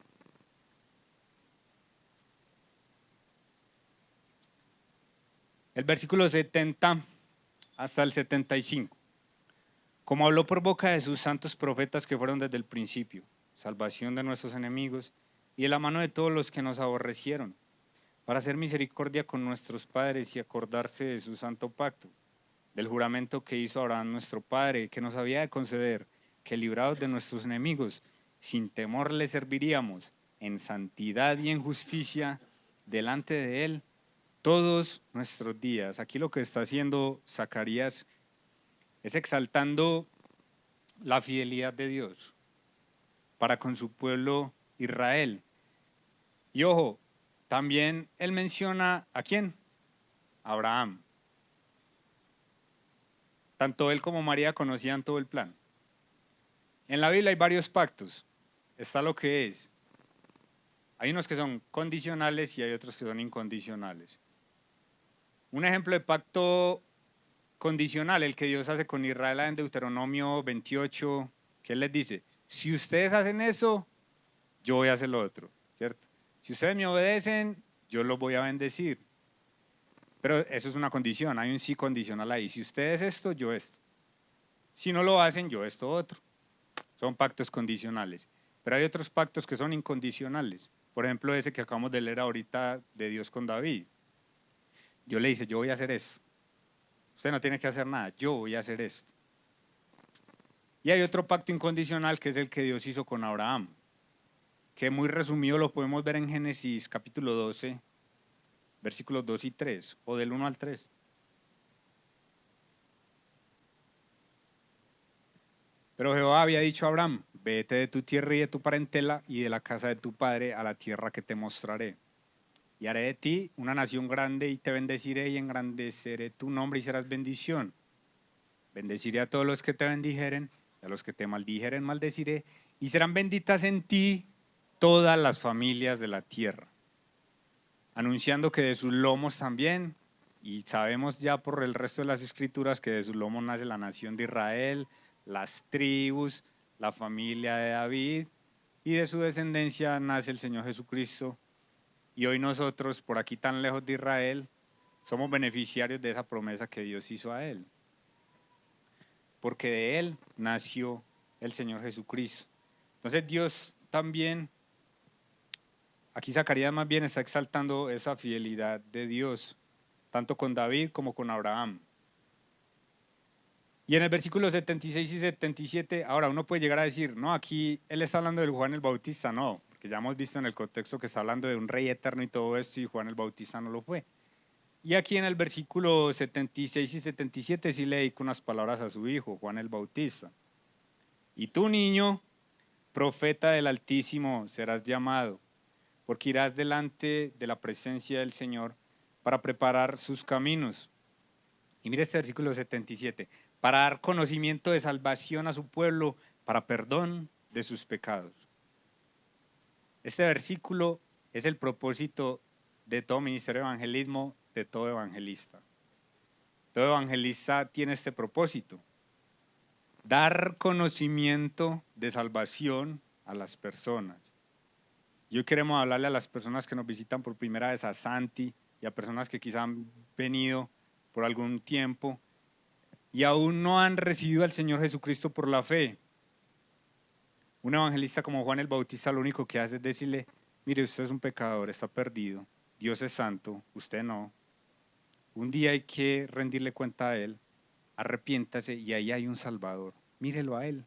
El versículo 70 hasta el 75. Como habló por boca de sus santos profetas que fueron desde el principio, salvación de nuestros enemigos y de la mano de todos los que nos aborrecieron, para hacer misericordia con nuestros padres y acordarse de su santo pacto, del juramento que hizo Abraham nuestro padre, que nos había de conceder que librados de nuestros enemigos, sin temor le serviríamos en santidad y en justicia delante de él todos nuestros días. Aquí lo que está haciendo Zacarías es exaltando la fidelidad de Dios para con su pueblo Israel. Y ojo, también él menciona ¿a quién? A Abraham. Tanto él como María conocían todo el plan. En la Biblia hay varios pactos. Está lo que es. Hay unos que son condicionales y hay otros que son incondicionales. Un ejemplo de pacto condicional, el que Dios hace con Israel en Deuteronomio 28, que Él les dice, si ustedes hacen eso, yo voy a hacer lo otro, ¿cierto? Si ustedes me obedecen, yo los voy a bendecir. Pero eso es una condición, hay un sí condicional ahí. Si ustedes esto, yo esto. Si no lo hacen, yo esto otro. Son pactos condicionales. Pero hay otros pactos que son incondicionales. Por ejemplo, ese que acabamos de leer ahorita de Dios con David. Dios le dice, yo voy a hacer esto. Usted no tiene que hacer nada, yo voy a hacer esto. Y hay otro pacto incondicional que es el que Dios hizo con Abraham, que muy resumido lo podemos ver en Génesis capítulo 12, versículos 2 y 3, o del 1 al 3. Pero Jehová había dicho a Abraham, vete de tu tierra y de tu parentela y de la casa de tu padre a la tierra que te mostraré. Y haré de ti una nación grande y te bendeciré y engrandeceré tu nombre y serás bendición. Bendeciré a todos los que te bendijeren, y a los que te maldijeren maldeciré, y serán benditas en ti todas las familias de la tierra. Anunciando que de sus lomos también, y sabemos ya por el resto de las escrituras que de sus lomos nace la nación de Israel, las tribus, la familia de David, y de su descendencia nace el Señor Jesucristo. Y hoy nosotros, por aquí tan lejos de Israel, somos beneficiarios de esa promesa que Dios hizo a él. Porque de él nació el Señor Jesucristo. Entonces Dios también, aquí Zacarías más bien está exaltando esa fidelidad de Dios, tanto con David como con Abraham. Y en el versículo 76 y 77, ahora uno puede llegar a decir, no, aquí él está hablando del Juan el Bautista, no, porque ya hemos visto en el contexto que está hablando de un rey eterno y todo esto, y Juan el Bautista no lo fue. Y aquí en el versículo 76 y 77 sí le dedico unas palabras a su hijo, Juan el Bautista. Y tú, niño, profeta del Altísimo, serás llamado, porque irás delante de la presencia del Señor para preparar sus caminos. Y mire este versículo 77, para dar conocimiento de salvación a su pueblo, para perdón de sus pecados. Este versículo es el propósito de todo ministerio de evangelismo, de todo evangelista. Todo evangelista tiene este propósito, dar conocimiento de salvación a las personas. Y hoy queremos hablarle a las personas que nos visitan por primera vez, a Santi y a personas que quizá han venido por algún tiempo y aún no han recibido al Señor Jesucristo por la fe. Un evangelista como Juan el Bautista lo único que hace es decirle, mire, usted es un pecador, está perdido, Dios es santo, usted no. Un día hay que rendirle cuenta a Él, arrepiéntase y ahí hay un Salvador, mírelo a Él.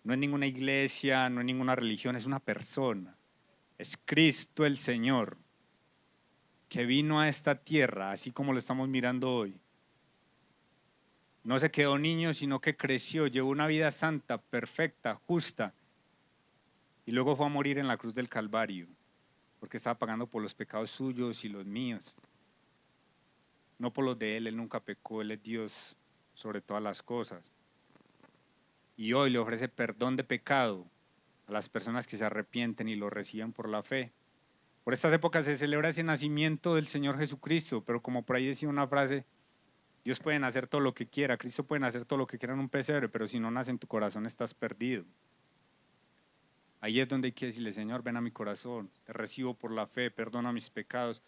No es ninguna iglesia, no es ninguna religión, es una persona. Es Cristo el Señor, que vino a esta tierra, así como lo estamos mirando hoy. No se quedó niño, sino que creció, llevó una vida santa, perfecta, justa, y luego fue a morir en la cruz del Calvario, porque estaba pagando por los pecados suyos y los míos. No por los de Él nunca pecó, Él es Dios sobre todas las cosas. Y hoy le ofrece perdón de pecado a las personas que se arrepienten y lo reciben por la fe. Por estas épocas se celebra ese nacimiento del Señor Jesucristo, pero como por ahí decía una frase, Dios puede hacer todo lo que quiera, Cristo puede hacer todo lo que quiera en un pesebre, pero si no nace en tu corazón estás perdido. Ahí es donde hay que decirle, Señor, ven a mi corazón, te recibo por la fe, perdona mis pecados.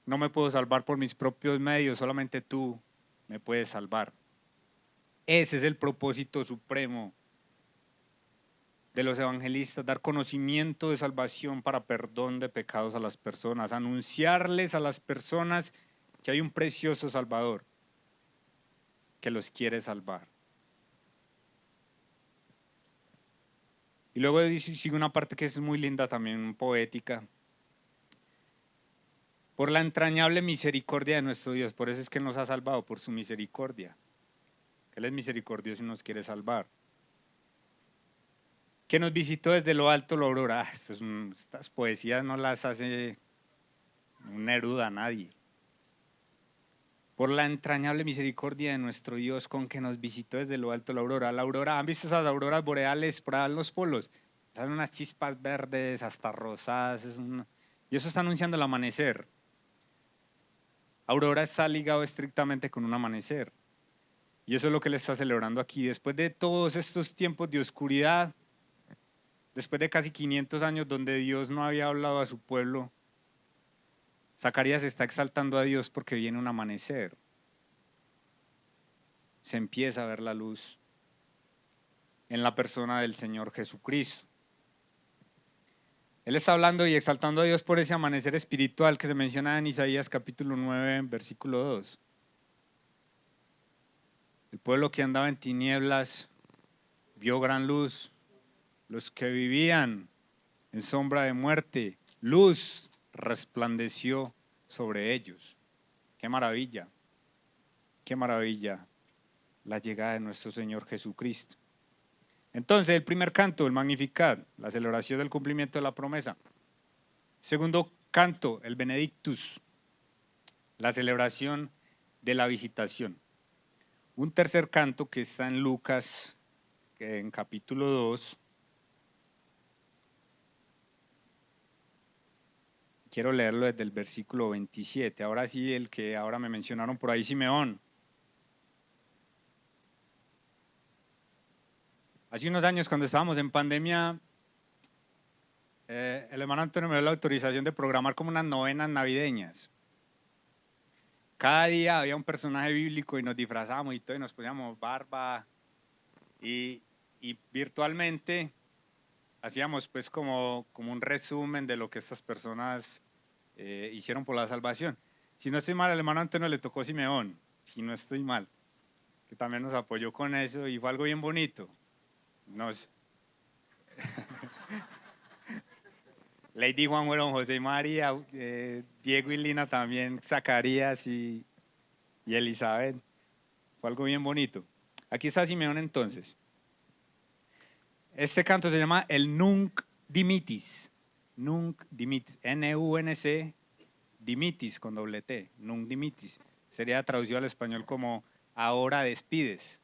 No me puedo salvar por mis propios medios, solamente tú me puedes salvar. Ese es el propósito supremo de los evangelistas, dar conocimiento de salvación para perdón de pecados a las personas, anunciarles a las personas que hay un precioso Salvador que los quiere salvar. Y luego sigue una parte que es muy linda también, poética. Por la entrañable misericordia de nuestro Dios, por eso es que nos ha salvado, por su misericordia. Él es misericordioso y nos quiere salvar. Que nos visitó desde lo alto la aurora. Estas poesías no las hace un Neruda, nadie. Por la entrañable misericordia de nuestro Dios con que nos visitó desde lo alto la aurora. La aurora, ¿han visto esas auroras boreales por allá en los polos? Son unas chispas verdes, hasta rosadas. Y eso está anunciando el amanecer. Aurora está ligado estrictamente con un amanecer. Y eso es lo que le está celebrando aquí. Después de todos estos tiempos de oscuridad, después de casi 500 años donde Dios no había hablado a su pueblo, Zacarías está exaltando a Dios porque viene un amanecer. Se empieza a ver la luz en la persona del Señor Jesucristo. Él está hablando y exaltando a Dios por ese amanecer espiritual que se menciona en Isaías capítulo 9, versículo 2. El pueblo que andaba en tinieblas vio gran luz. Los que vivían en sombra de muerte, luz resplandeció sobre ellos. ¡Qué maravilla! ¡Qué maravilla! La llegada de nuestro Señor Jesucristo. Entonces, el primer canto, el Magnificat, la celebración del cumplimiento de la promesa. Segundo canto, el Benedictus, la celebración de la visitación. Un tercer canto que está en Lucas, en capítulo 2. Quiero leerlo desde el versículo 27. Ahora sí, el que ahora me mencionaron por ahí, Simeón. Hace unos años, cuando estábamos en pandemia, el hermano Antonio me dio la autorización de programar como unas novenas navideñas. Cada día había un personaje bíblico y nos disfrazábamos y todo, y nos poníamos barba. Y virtualmente hacíamos pues como un resumen de lo que estas personas hicieron por la salvación. Si no estoy mal, al hermano Antonio le tocó Simeón, si no estoy mal, que también nos apoyó con eso y fue algo bien bonito. Lady Juan fueron José y María, Diego y Lina también, Zacarías y Elizabeth. Fue algo bien bonito. Aquí está Simeón entonces. Este canto se llama el Nunc Dimittis. Nunc Dimittis, N-U-N-C, Dimittis con doble T, Nunc Dimittis. Sería traducido al español como ahora despides.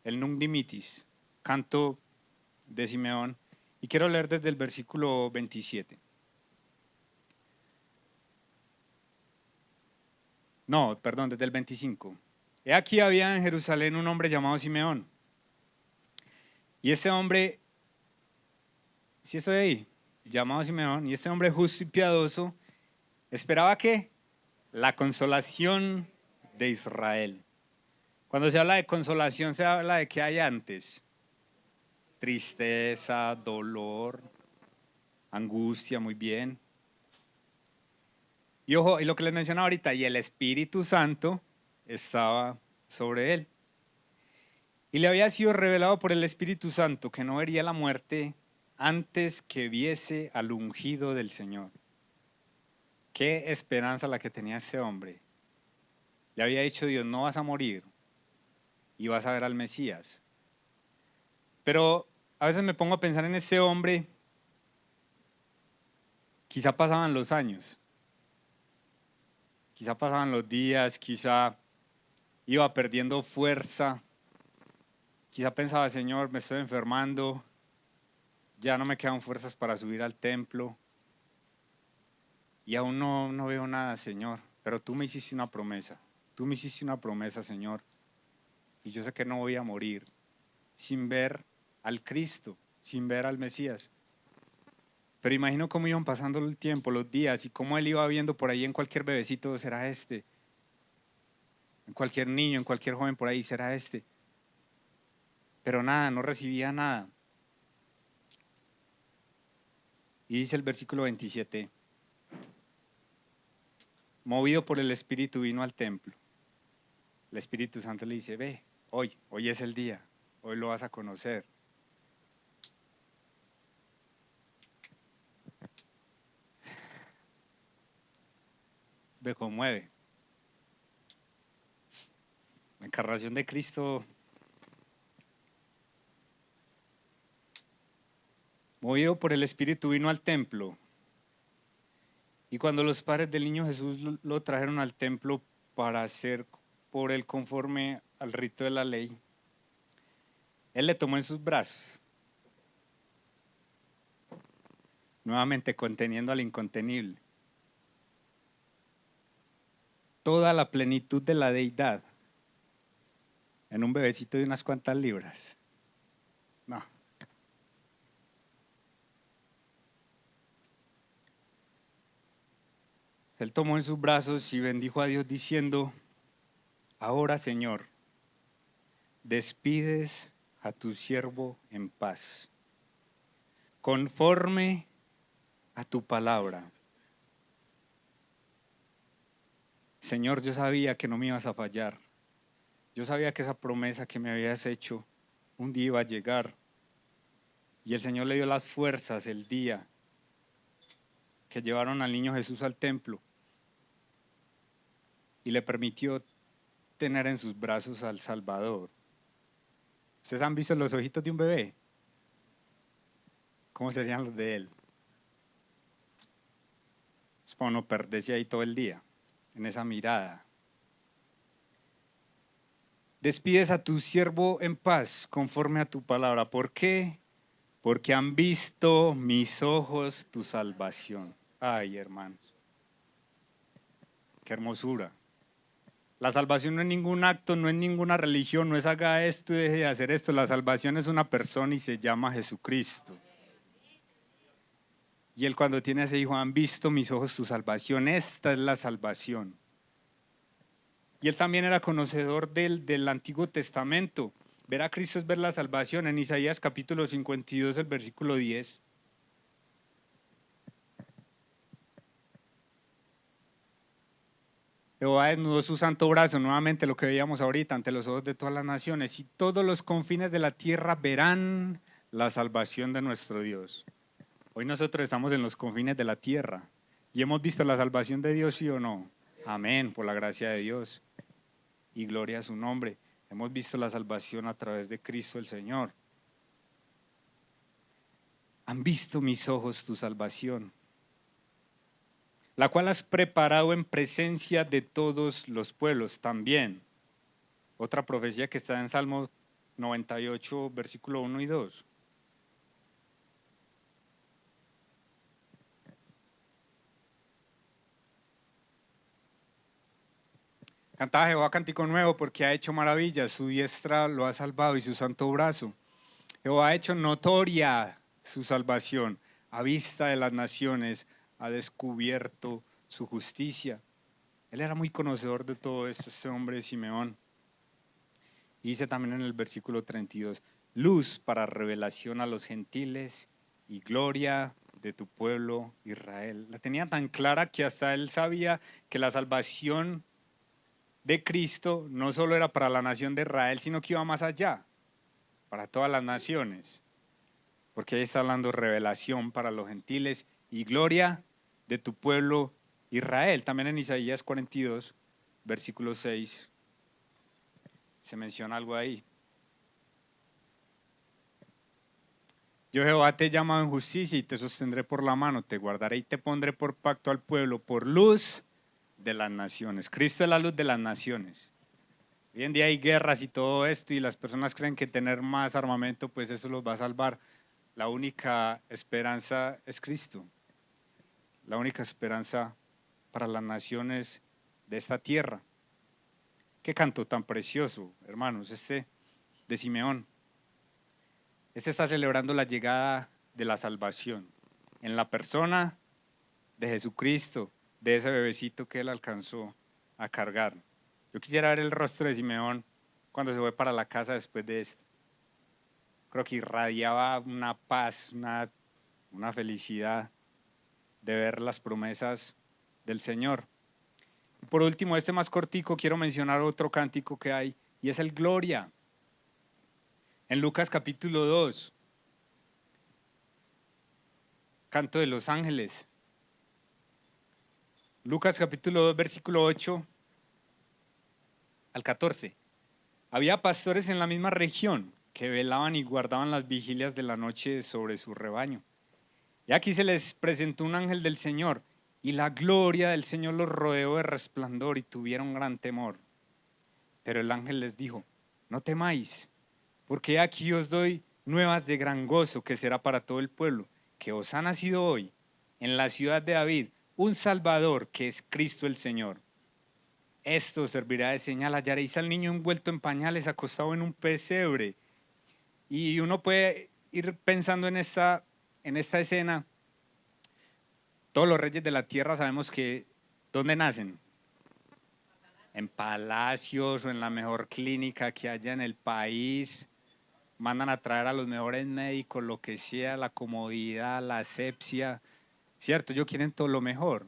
El Nunc Dimittis, canto de Simeón. Y quiero leer desde el versículo 27. No, perdón, desde el 25. He aquí había en Jerusalén un hombre llamado Simeón. Y este hombre, ¿sí estoy ahí? Llamado Simeón. Y este hombre justo y piadoso, ¿esperaba qué? La consolación de Israel. Cuando se habla de consolación, se habla de qué hay antes. Tristeza, dolor, angustia, muy bien. Y ojo, y lo que les mencionaba ahorita, y el Espíritu Santo estaba sobre él. Y le había sido revelado por el Espíritu Santo que no vería la muerte antes que viese al ungido del Señor. Qué esperanza la que tenía ese hombre. Le había dicho Dios, no vas a morir y vas a ver al Mesías. Pero a veces me pongo a pensar en este hombre, quizá pasaban los años, quizá pasaban los días, quizá iba perdiendo fuerza, quizá pensaba, Señor, me estoy enfermando, ya no me quedan fuerzas para subir al templo y aún no veo nada, Señor, pero tú me hiciste una promesa, Señor, y yo sé que no voy a morir sin ver al Cristo, sin ver al Mesías. Pero imagino cómo iban pasando el tiempo, los días, y cómo él iba viendo por ahí en cualquier bebecito, será este, en cualquier niño, en cualquier joven por ahí, será este. Pero nada, no recibía nada. Y dice el versículo 27, movido por el Espíritu vino al templo. El Espíritu Santo le dice, ve, hoy es el día, hoy lo vas a conocer. Me conmueve. La encarnación de Cristo, movido por el Espíritu vino al templo. Y cuando los padres del niño Jesús lo trajeron al templo para hacer por él conforme al rito de la ley, él le tomó en sus brazos, nuevamente conteniendo al incontenible. Toda la plenitud de la deidad en un bebecito de unas cuantas libras. No. Él tomó en sus brazos y bendijo a Dios diciendo, ahora Señor, despides a tu siervo en paz, conforme a tu palabra. Señor, yo sabía que no me ibas a fallar. Yo sabía que esa promesa que me habías hecho un día iba a llegar. Y el Señor le dio las fuerzas el día que llevaron al niño Jesús al templo y le permitió tener en sus brazos al Salvador. ¿Ustedes han visto los ojitos de un bebé? ¿Cómo serían los de él? Es para no perderse ahí todo el día, en esa mirada. Despides a tu siervo en paz, conforme a tu palabra. ¿Por qué? Porque han visto mis ojos tu salvación. Ay, hermanos, qué hermosura. La salvación no es ningún acto, no es ninguna religión, no es haga esto y deje de hacer esto. La salvación es una persona y se llama Jesucristo. Y él cuando tiene a ese hijo, han visto mis ojos tu salvación. Esta es la salvación. Y él también era conocedor del Antiguo Testamento. Ver a Cristo es ver la salvación. En Isaías capítulo 52, el versículo 10. Jehová desnudó su santo brazo, nuevamente lo que veíamos ahorita, ante los ojos de todas las naciones, y todos los confines de la tierra verán la salvación de nuestro Dios. Hoy nosotros estamos en los confines de la tierra y hemos visto la salvación de Dios, ¿sí o no? Amén, por la gracia de Dios y gloria a su nombre. Hemos visto la salvación a través de Cristo el Señor. Han visto mis ojos tu salvación, la cual has preparado en presencia de todos los pueblos también. Otra profecía que está en Salmo 98, versículo 1 y 2. Cantaba Jehová cántico nuevo porque ha hecho maravillas, su diestra lo ha salvado y su santo brazo. Jehová ha hecho notoria su salvación, a vista de las naciones ha descubierto su justicia. Él era muy conocedor de todo esto, este hombre Simeón. Y dice también en el versículo 32, luz para revelación a los gentiles y gloria de tu pueblo Israel. La tenía tan clara que hasta él sabía que la salvación de Cristo no solo era para la nación de Israel, sino que iba más allá, para todas las naciones. Porque ahí está hablando revelación para los gentiles y gloria de tu pueblo Israel. También en Isaías 42, versículo 6, se menciona algo ahí. Yo Jehová te he llamado en justicia y te sostendré por la mano, te guardaré y te pondré por pacto al pueblo, por luz de las naciones. Cristo es la luz de las naciones. Hoy en día hay guerras y todo esto y las personas creen que tener más armamento pues eso los va a salvar. La única esperanza es Cristo. La única esperanza para las naciones de esta tierra. Qué canto tan precioso, hermanos, este de Simeón. Este está celebrando la llegada de la salvación en la persona de Jesucristo, de ese bebecito que él alcanzó a cargar. Yo quisiera ver el rostro de Simeón cuando se fue para la casa después de esto. Creo que irradiaba una paz, una felicidad de ver las promesas del Señor. Y por último, este más cortico, quiero mencionar otro cántico que hay y es el Gloria. En Lucas capítulo 2, canto de los ángeles. Lucas capítulo 2, versículo 8 al 14. Había pastores en la misma región que velaban y guardaban las vigilias de la noche sobre su rebaño. Y aquí se les presentó un ángel del Señor, y la gloria del Señor los rodeó de resplandor y tuvieron gran temor. Pero el ángel les dijo, no temáis, porque aquí os doy nuevas de gran gozo que será para todo el pueblo, que os ha nacido hoy en la ciudad de David un Salvador que es Cristo el Señor. Esto servirá de señal, hallaréis al niño envuelto en pañales, acostado en un pesebre. Y uno puede ir pensando en esta escena. Todos los reyes de la tierra sabemos que, ¿dónde nacen? En palacios o en la mejor clínica que haya en el país. Mandan a traer a los mejores médicos, lo que sea, la comodidad, la asepsia. Cierto, ellos quieren todo lo mejor.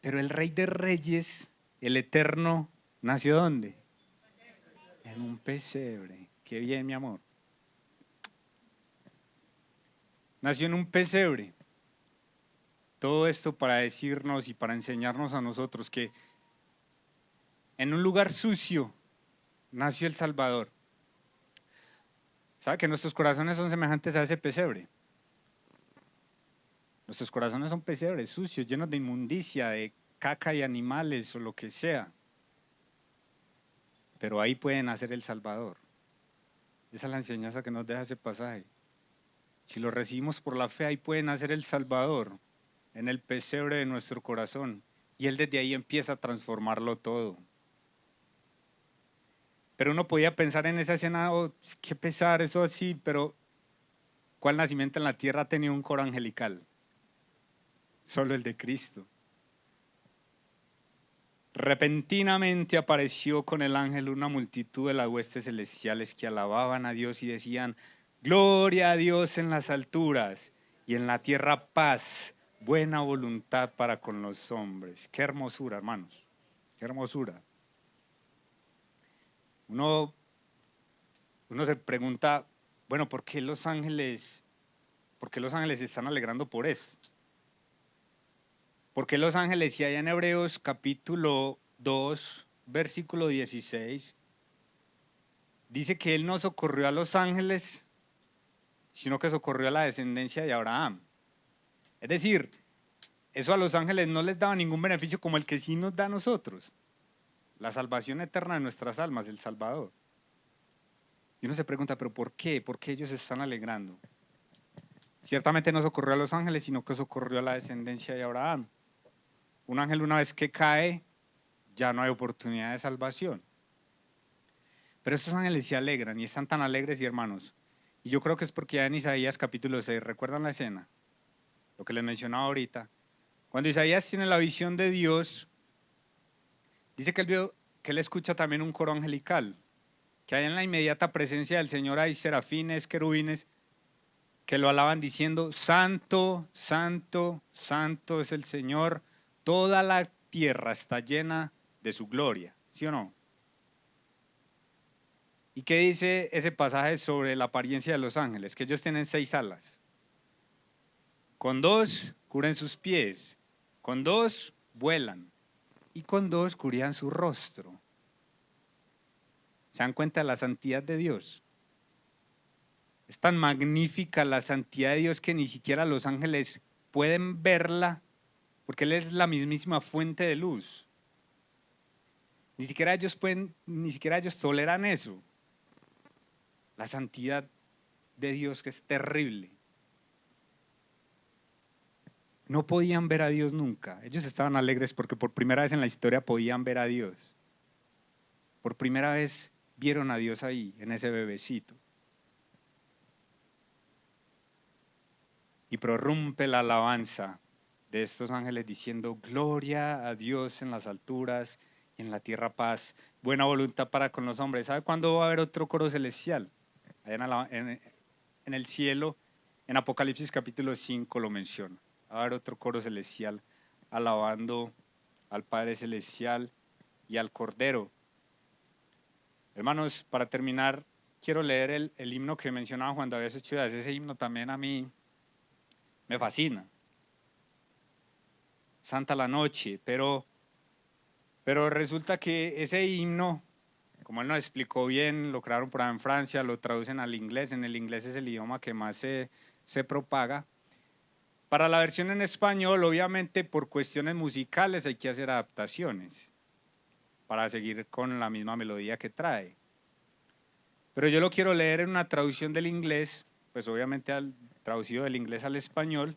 Pero el Rey de Reyes, el Eterno, ¿nació dónde? En un pesebre. Qué bien, mi amor. Nació en un pesebre. Todo esto para decirnos y para enseñarnos a nosotros que en un lugar sucio nació el Salvador. ¿Sabe que nuestros corazones son semejantes a ese pesebre? Nuestros corazones son pesebres sucios, llenos de inmundicia, de caca y animales o lo que sea. Pero ahí puede nacer el Salvador. Esa es la enseñanza que nos deja ese pasaje. Si lo recibimos por la fe, ahí puede nacer el Salvador, en el pesebre de nuestro corazón. Y Él desde ahí empieza a transformarlo todo. Pero uno podía pensar en esa escena, oh, qué pesar, eso así, pero ¿cuál nacimiento en la tierra ha tenido un coro angelical? Solo el de Cristo. Repentinamente apareció con el ángel una multitud de las huestes celestiales que alababan a Dios y decían, gloria a Dios en las alturas y en la tierra paz, buena voluntad para con los hombres. Qué hermosura, hermanos, qué hermosura. Uno se pregunta, bueno, ¿por qué los ángeles se están alegrando por esto? ¿Por qué los ángeles, si hay en Hebreos capítulo 2, versículo 16, dice que Él no socorrió a los ángeles, sino que socorrió a la descendencia de Abraham? Es decir, eso a los ángeles no les daba ningún beneficio como el que sí nos da a nosotros. La salvación eterna de nuestras almas, el Salvador. Y uno se pregunta, ¿pero por qué? ¿Por qué ellos se están alegrando? Ciertamente no socorrió a los ángeles, sino que socorrió a la descendencia de Abraham. Un ángel una vez que cae, ya no hay oportunidad de salvación. Pero estos ángeles se alegran y están tan alegres y hermanos. Y yo creo que es porque ya en Isaías capítulo 6, ¿recuerdan la escena? Lo que les mencionaba ahorita. Cuando Isaías tiene la visión de Dios Dice que él vio, que él escucha también un coro angelical, que hay en la inmediata presencia del Señor hay serafines, querubines, que lo alaban diciendo, Santo, Santo, Santo es el Señor, toda la tierra está llena de su gloria, ¿sí o no? ¿Y qué dice ese pasaje sobre la apariencia de los ángeles? Que ellos tienen 6 alas. Con 2 cubren sus pies, con 2 vuelan y con 2 cubrían su rostro. ¿Se dan cuenta de la santidad de Dios? Es tan magnífica la santidad de Dios que ni siquiera los ángeles pueden verla porque Él es la mismísima fuente de luz. Ni siquiera ellos toleran eso. La santidad de Dios, que es terrible. No podían ver a Dios nunca. Ellos estaban alegres porque por primera vez en la historia podían ver a Dios. Por primera vez vieron a Dios ahí, en ese bebecito. Y prorrumpe la alabanza de estos ángeles diciendo, gloria a Dios en las alturas y en la tierra paz, buena voluntad para con los hombres. ¿Sabe cuándo va a haber otro coro celestial? Allá en el cielo, en Apocalipsis capítulo 5 lo menciona. Va a haber otro coro celestial alabando al Padre Celestial y al Cordero. Hermanos, para terminar, quiero leer el himno que mencionaba Juan David Ochoa. Ese himno también a mí me fascina. Santa la noche, pero resulta que ese himno, como él nos explicó bien, lo crearon por ahí en Francia, lo traducen al inglés, en el inglés es el idioma que más se propaga. Para la versión en español, obviamente por cuestiones musicales hay que hacer adaptaciones para seguir con la misma melodía que trae. Pero yo lo quiero leer en una traducción del inglés, pues obviamente traducido del inglés al español,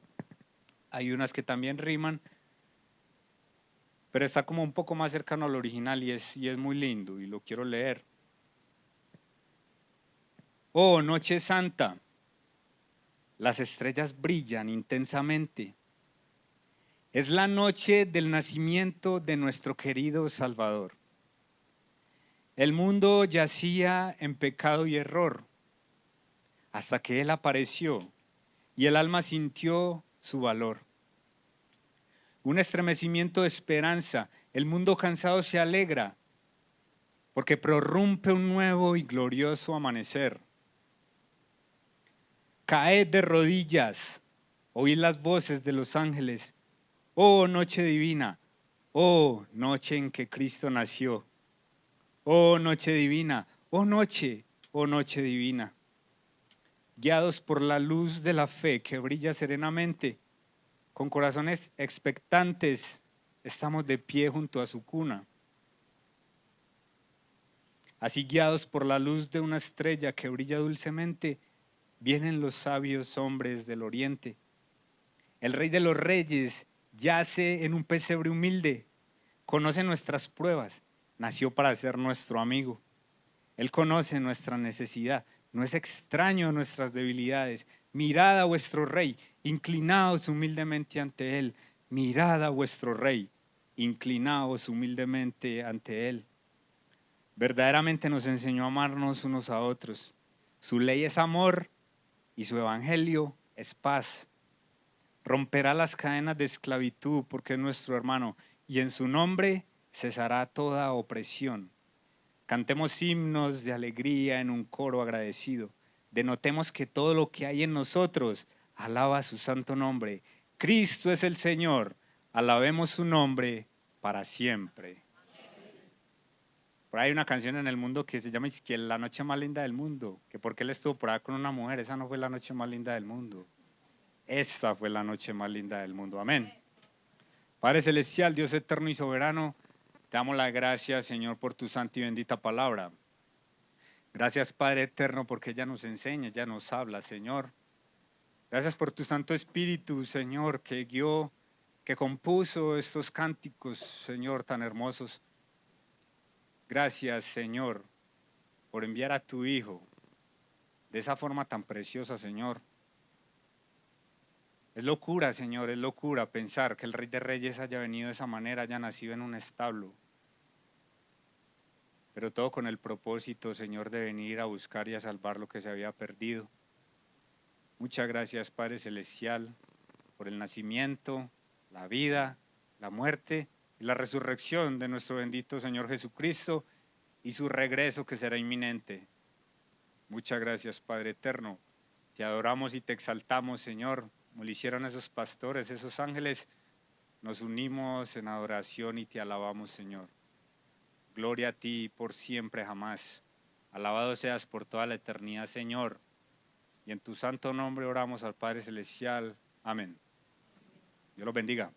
hay unas que también riman, pero está como un poco más cercano al original y es muy lindo y lo quiero leer. Oh, noche santa, las estrellas brillan intensamente. Es la noche del nacimiento de nuestro querido Salvador. El mundo yacía en pecado y error hasta que Él apareció y el alma sintió su valor. Un estremecimiento de esperanza, el mundo cansado se alegra porque prorrumpe un nuevo y glorioso amanecer. Caed de rodillas, oíd las voces de los ángeles. Oh noche divina, oh noche en que Cristo nació. Oh noche divina, oh noche divina. Guiados por la luz de la fe que brilla serenamente, con corazones expectantes, estamos de pie junto a su cuna. Así guiados por la luz de una estrella que brilla dulcemente, vienen los sabios hombres del oriente. El Rey de los Reyes yace en un pesebre humilde, conoce nuestras pruebas, nació para ser nuestro amigo. Él conoce nuestra necesidad, no es extraño a nuestras debilidades. Mirad a vuestro Rey, inclinaos humildemente ante Él. Mirad a vuestro Rey, inclinaos humildemente ante Él. Verdaderamente nos enseñó a amarnos unos a otros. Su ley es amor y su evangelio es paz. Romperá las cadenas de esclavitud porque es nuestro hermano y en su nombre cesará toda opresión. Cantemos himnos de alegría en un coro agradecido. Denotemos que todo lo que hay en nosotros alaba su santo nombre. Cristo es el Señor. Alabemos su nombre para siempre. Por ahí hay una canción en el mundo que se llama que la noche más linda del mundo, que porque él estuvo por ahí con una mujer, esa no fue la noche más linda del mundo. Esa fue la noche más linda del mundo. Amén. Padre Celestial, Dios eterno y soberano, te damos la gracia, Señor, por tu santa y bendita palabra. Gracias, Padre eterno, porque ella nos enseña, ella nos habla, Señor. Gracias por tu Santo Espíritu, Señor, que guió, que compuso estos cánticos, Señor, tan hermosos. Gracias, Señor, por enviar a tu Hijo de esa forma tan preciosa, Señor. Es locura, Señor, es locura pensar que el Rey de Reyes haya venido de esa manera, haya nacido en un establo. pero todo con el propósito, Señor, de venir a buscar y a salvar lo que se había perdido. Muchas gracias, Padre Celestial, por el nacimiento, la vida, la muerte y la resurrección de nuestro bendito Señor Jesucristo y su regreso que será inminente. Muchas gracias, Padre eterno. Te adoramos y te exaltamos, Señor, como lo hicieron esos pastores, esos ángeles. Nos unimos en adoración y te alabamos, Señor. Gloria a ti por siempre, jamás. Alabado seas por toda la eternidad, Señor. Y en tu santo nombre oramos al Padre Celestial. Amén. Dios los bendiga.